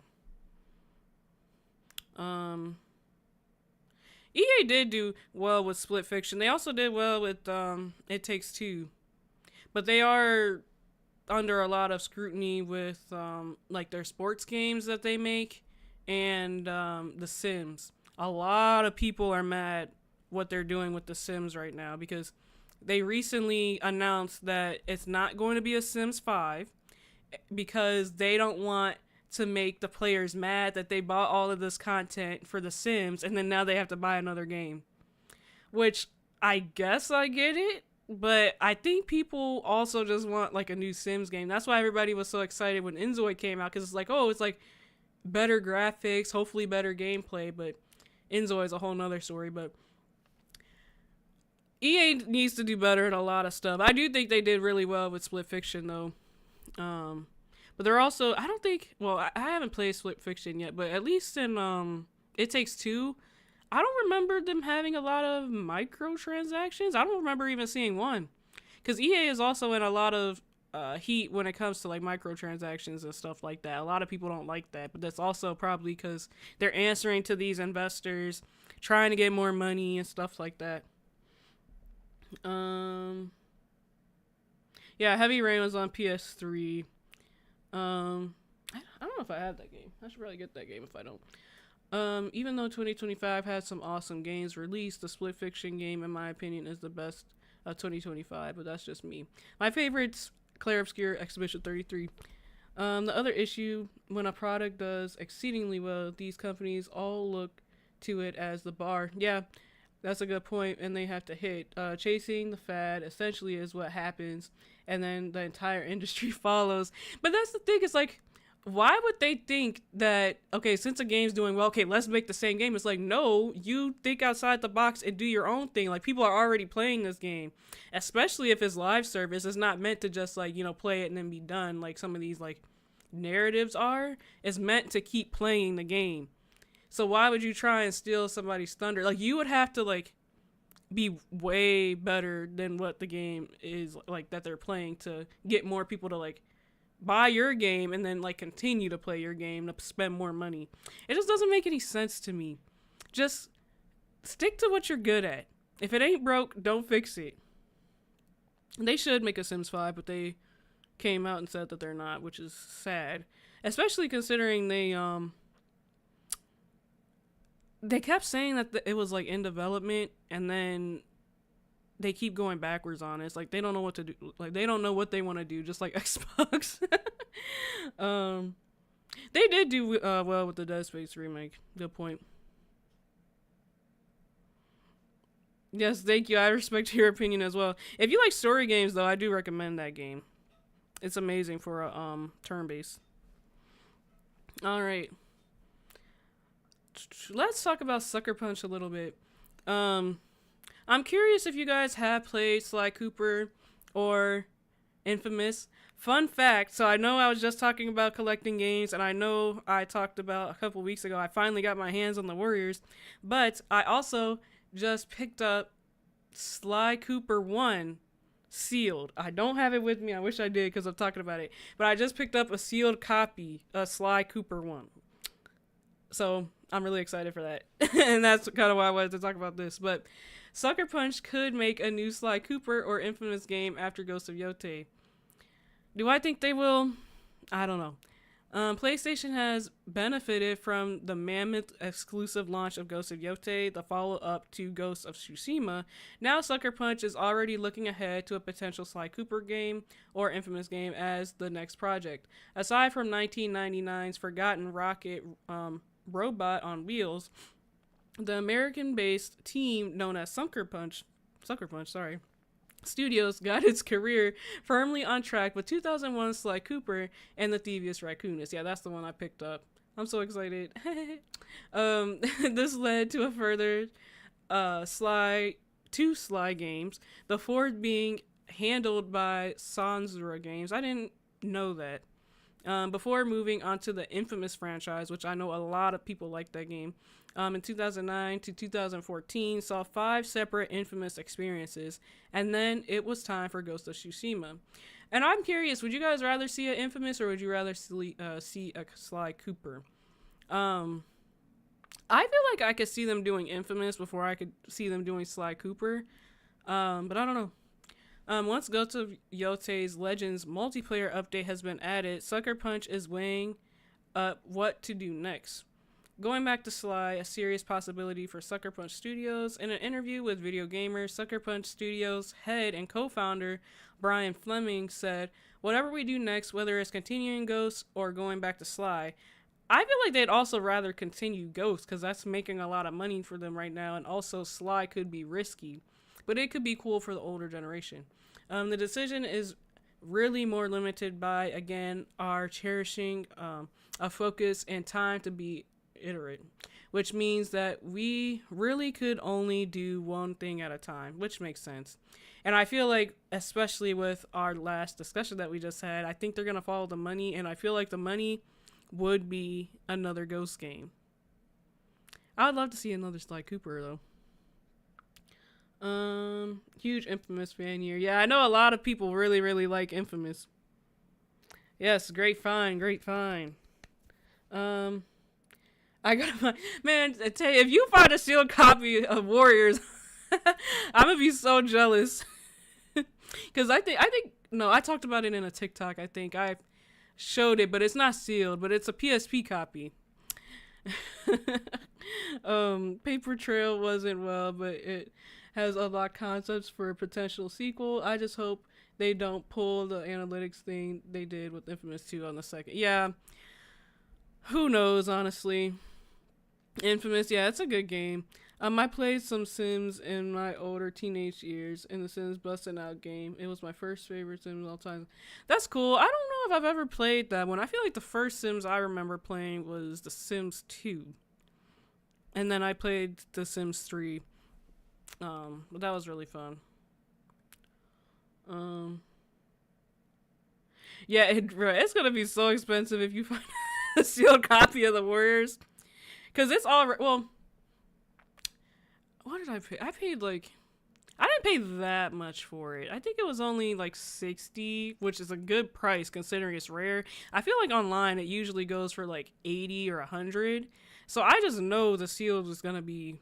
EA did do well with Split Fiction. They also did well with It Takes Two. But they are under a lot of scrutiny with like their sports games that they make and The Sims. A lot of people are mad what they're doing with The Sims right now because they recently announced that it's not going to be a Sims 5 because they don't want to make the players mad that they bought all of this content for The Sims and then now they have to buy another game. Which I guess I get it, but I think people also just want like a new Sims game. That's why everybody was so excited when Inzoid came out because it's like, oh, it's like better graphics, hopefully better gameplay, but Inzoid is a whole nother story. But EA needs to do better at a lot of stuff. I do think they did really well with Split Fiction though. But they're also, I don't think, well, I haven't played Split Fiction yet, but at least in It Takes Two, I don't remember them having a lot of microtransactions. I don't remember even seeing one. Because EA is also in a lot of heat when it comes to like microtransactions and stuff like that. A lot of people don't like that, but that's also probably because they're answering to these investors, trying to get more money and stuff like that. Yeah, Heavy Rain was on PS3. I don't know if I have that game. I should probably get that game if I don't. Even though 2025 had some awesome games released, the Split Fiction game, in my opinion, is the best of 2025, but that's just me. My favorites, Clair Obscur, Exhibition 33. The other issue, when a product does exceedingly well, these companies all look to it as the bar. Yeah, that's a good point, and they have to hit. Chasing the fad essentially is what happens, and then the entire industry follows. But that's the thing, it's like, why would they think that, okay, since a game's doing well, okay, let's make the same game? It's like, no, you think outside the box and do your own thing. Like, people are already playing this game, especially if it's live service. It's not meant to just, like, you know, play it and then be done like some of these, like, narratives are. It's meant to keep playing the game. So why would you try and steal somebody's thunder? Like, you would have to, like, be way better than what the game is, like, that they're playing to get more people to, like, buy your game and then like continue to play your game to spend more money. It just doesn't make any sense to me. Just stick to what you're good at. If it ain't broke, don't fix it. They should make a Sims 5, but they came out and said that they're not, which is sad. Especially considering they kept saying that it was like in development, and then they keep going backwards on it. It's like they don't know what to do. Like, they don't know what they want to do, just like Xbox. They did do well with the Dead Space remake. Good point. Yes, thank you. I respect your opinion as well. If you like story games, though, I do recommend that game. It's amazing for a turn-based. All right. Let's talk about Sucker Punch a little bit. I'm curious if you guys have played Sly Cooper or Infamous. Fun fact, so I know I was just talking about collecting games, and I know I talked about a couple weeks ago, I finally got my hands on the Warriors, but I also just picked up Sly Cooper 1 sealed. I don't have it with me. I wish I did because I'm talking about it. But I just picked up a sealed copy of Sly Cooper 1. So I'm really excited for that. And that's kind of why I wanted to talk about this. But Sucker Punch could make a new Sly Cooper or Infamous game after Ghost of Yotei. Do I think they will? I don't know. PlayStation has benefited from the mammoth exclusive launch of Ghost of Yotei, the follow-up to Ghost of Tsushima. Now Sucker Punch is already looking ahead to a potential Sly Cooper game or Infamous game as the next project. Aside from 1999's forgotten rocket robot on wheels, the American-based team known as Sucker Punch, Studios got its career firmly on track with 2001 Sly Cooper and the Thievius Raccoonist. Yeah, that's the one I picked up. I'm so excited. This led to a further two Sly games, the fourth being handled by Sanzura Games. I didn't know that. Before moving on to the Infamous franchise, which I know a lot of people like that game. In 2009 to 2014, saw 5 separate Infamous experiences, and then it was time for Ghost of Tsushima. And I'm curious, would you guys rather see an Infamous or would you rather see a Sly Cooper? I feel like I could see them doing Infamous before I could see them doing Sly Cooper, but I don't know. Once Ghost of Yotei's Legends multiplayer update has been added, Sucker Punch is weighing up what to do next. Going back to Sly, a serious possibility for Sucker Punch Studios. In an interview with Video Gamer, Sucker Punch Studios head and co-founder Brian Fleming said, "Whatever we do next, whether it's continuing Ghost or going back to Sly, I feel like they'd also rather continue Ghost because that's making a lot of money for them right now, and also Sly could be risky, but it could be cool for the older generation." The decision is really more limited by, again, our cherishing a focus and time to be iterate, which means that we really could only do one thing at a time, which makes sense. And I feel like, especially with our last discussion that we just had, I think they're going to follow the money, and I feel like the money would be another Ghost game. I would love to see another Sly Cooper, though. Huge Infamous fan here. Yeah, I know a lot of people really, really like Infamous. Yes, great find, great find. Um, I gotta find, man. I tell you, if you find a sealed copy of Warriors, I'm gonna be so jealous. Because I think no, I talked about it in a TikTok. I think I showed it, but it's not sealed, but it's a PSP copy. Paper Trail wasn't well, but it has unlocked concepts for a potential sequel. I just hope they don't pull the analytics thing they did with Infamous 2 on the second. Yeah, who knows, honestly. Infamous, yeah, it's a good game. I played some Sims in my older teenage years in the Sims Bustin' Out game. It was my first favorite Sims of all time. That's cool. I don't know if I've ever played that one. I feel like the first Sims I remember playing was The Sims 2. And then I played The Sims 3. But that was really fun. Yeah, it's gonna be so expensive if you find a sealed copy of the Warriors. Because it's all, well, what did I pay? I paid like, I didn't pay that much for it. I think it was only like 60, which is a good price considering it's rare. I feel like online it usually goes for like 80 or 100. So I just know the sealed is going to be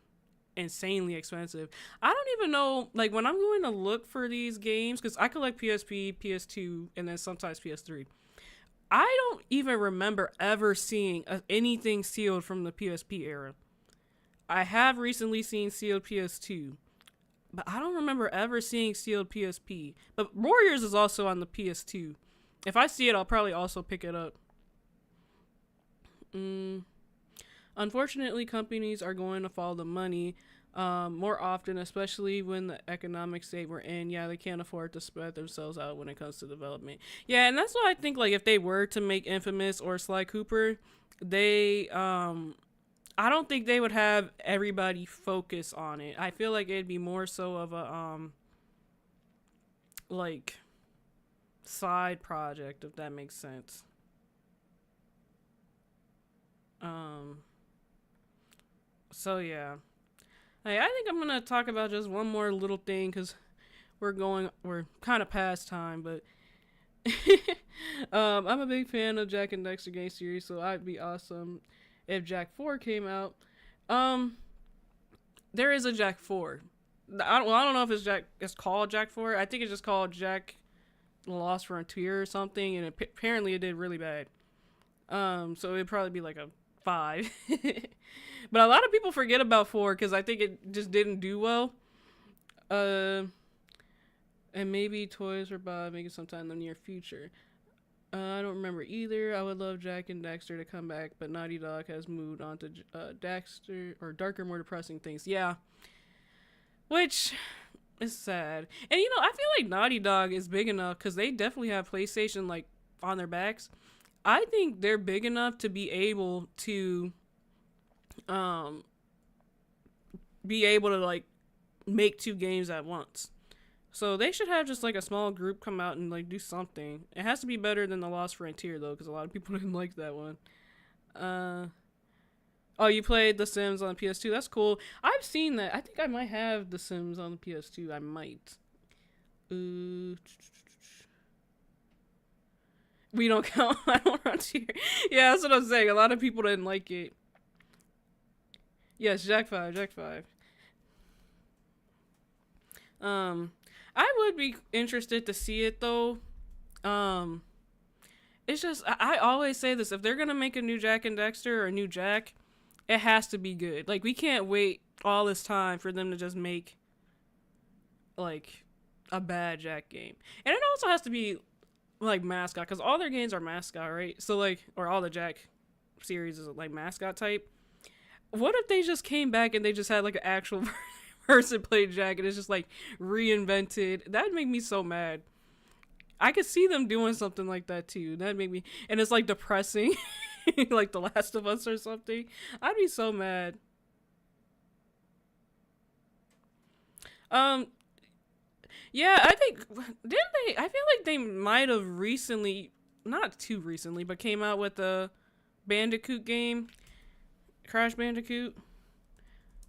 insanely expensive. I don't even know, like when I'm going to look for these games, because I collect PSP, PS2, and then sometimes PS3. I don't even remember ever seeing anything sealed from the PSP era. I have recently seen sealed PS2, but I don't remember ever seeing sealed PSP. But Warriors is also on the PS2. If I see it, I'll probably also pick it up. Unfortunately, companies are going to follow the money more often, especially when the economic state we're in. Yeah, they can't afford to spread themselves out when it comes to development. Yeah, and that's why I think, like, if they were to make Infamous or Sly Cooper, they I don't think they would have everybody focus on it. I feel like it'd be more so of a like side project, if that makes sense. Um so yeah. Hey, I think I'm gonna talk about just one more little thing because we're kind of past time, but I'm a big fan of Jack and Dexter game series, so I'd be awesome if Jack 4 came out. Um, there is a Jack 4. I don't know if it's called Jack 4. I think it's just called Jack Lost Frontier or something, and apparently it did really bad. So it'd probably be like a 5. But a lot of people forget about 4 because I think it just didn't do well. And maybe Toys for Bob make it sometime in the near future. I don't remember either. I would love Jack and Dexter to come back, but Naughty Dog has moved on to Dexter or darker, more depressing things. Yeah, which is sad. And you know, I feel like Naughty Dog is big enough because they definitely have PlayStation like on their backs. I think they're big enough to be able to, like make 2 games at once. So they should have just like a small group come out and like do something. It has to be better than the Lost Frontier though, because a lot of people didn't like that one. Oh, you played The Sims on PS2? That's cool. I've seen that. I think I might have The Sims on the PS2. I might. We don't count Final Frontier. Yeah, that's what I'm saying. A lot of people didn't like it. Yes, Jack 5. Jack 5. I would be interested to see it though. It's just I always say this: if they're gonna make a new Jack and Dexter or a new Jack, it has to be good. Like we can't wait all this time for them to just make like a bad Jack game, and it also has to be like mascot because all their games are mascot, right? So like, or all the Jack series is like mascot type. What if they just came back and they just had like an actual person play Jack and it's just like reinvented? That'd make me so mad. I could see them doing something like that too. That'd make me, and it's like depressing, like The Last of Us or something. I'd be so mad. Um, yeah, I think didn't they? I feel like they might have recently, not too recently, but came out with a Bandicoot game, Crash Bandicoot.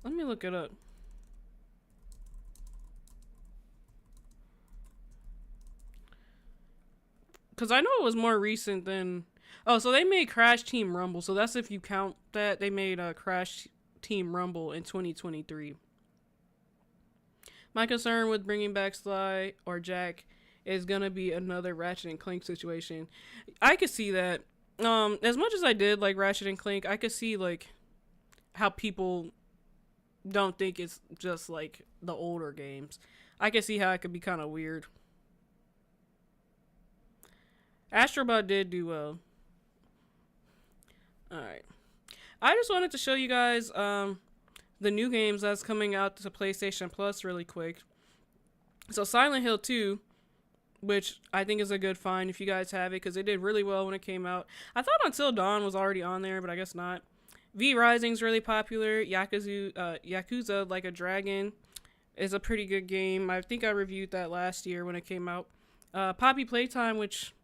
Let me look it up. because I know it was more recent than. Oh, so they made Crash Team Rumble. So that's if you count that. They made a Crash Team Rumble in 2023. My concern with bringing back Sly or Jack is gonna be another Ratchet and Clank situation. I could see that. As much as I did like Ratchet and Clank, I could see like how people don't think it's just like the older games. I could see how it could be kind of weird. Astrobot did do well. Alright. I just wanted to show you guys the new games that's coming out to PlayStation Plus really quick. So Silent Hill 2, which I think is a good find if you guys have it, because it did really well when it came out. I thought Until Dawn was already on there, but I guess not. V Rising's really popular. Yakuza Like a Dragon is a pretty good game. I think I reviewed that last year when it came out. Poppy Playtime, which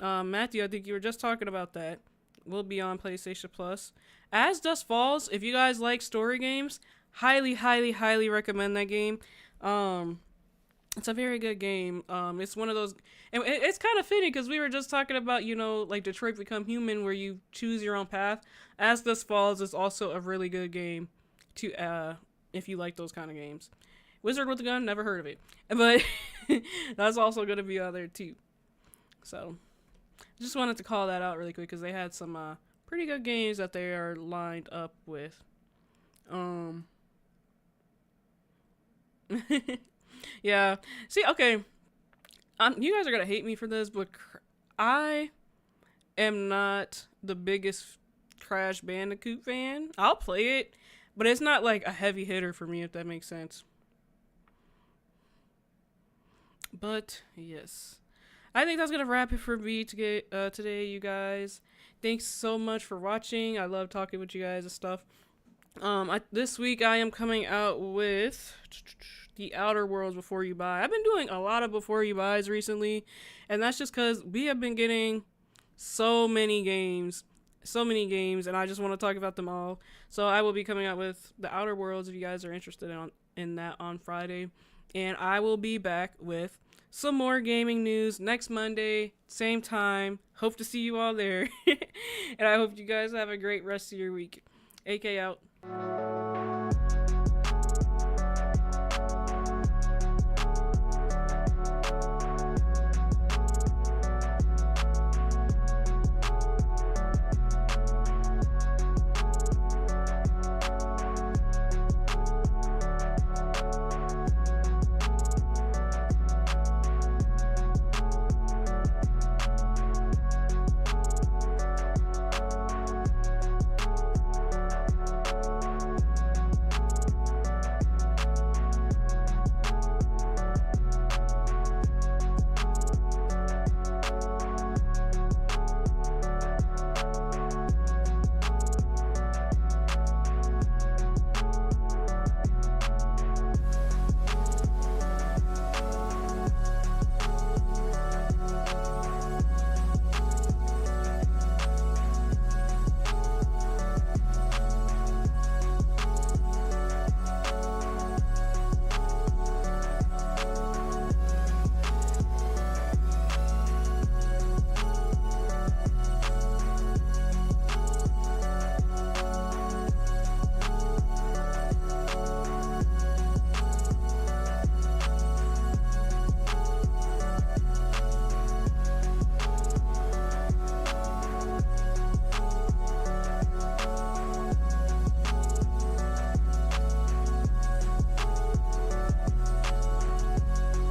Matthew, I think you were just talking about that, will be on PlayStation Plus. As Dusk Falls, if you guys like story games, highly, highly, highly recommend that game. It's a very good game. It's one of those, and it's kind of fitting because we were just talking about, you know, like Detroit Become Human, where you choose your own path. As Dusk Falls is also a really good game to, if you like those kind of games. Wizard with a Gun, never heard of it, but that's also going to be on there too. So, just wanted to call that out really quick because they had some pretty good games that they are lined up with. Yeah. See, okay. You guys are gonna hate me for this, but I am not the biggest Crash Bandicoot fan. I'll play it, but it's not like a heavy hitter for me, if that makes sense. But yes, I think that's gonna wrap it for me to get today, you guys. Thanks so much for watching. I love talking with you guys and stuff. This week I am coming out with The Outer Worlds Before You Buy. I've been doing a lot of Before You Buys recently, and that's just because we have been getting so many games, and I just want to talk about them all. So I will be coming out with The Outer Worlds if you guys are interested in that on Friday, and I will be back with some more gaming news next Monday, same time. Hope to see you all there, and I hope you guys have a great rest of your week. AK out.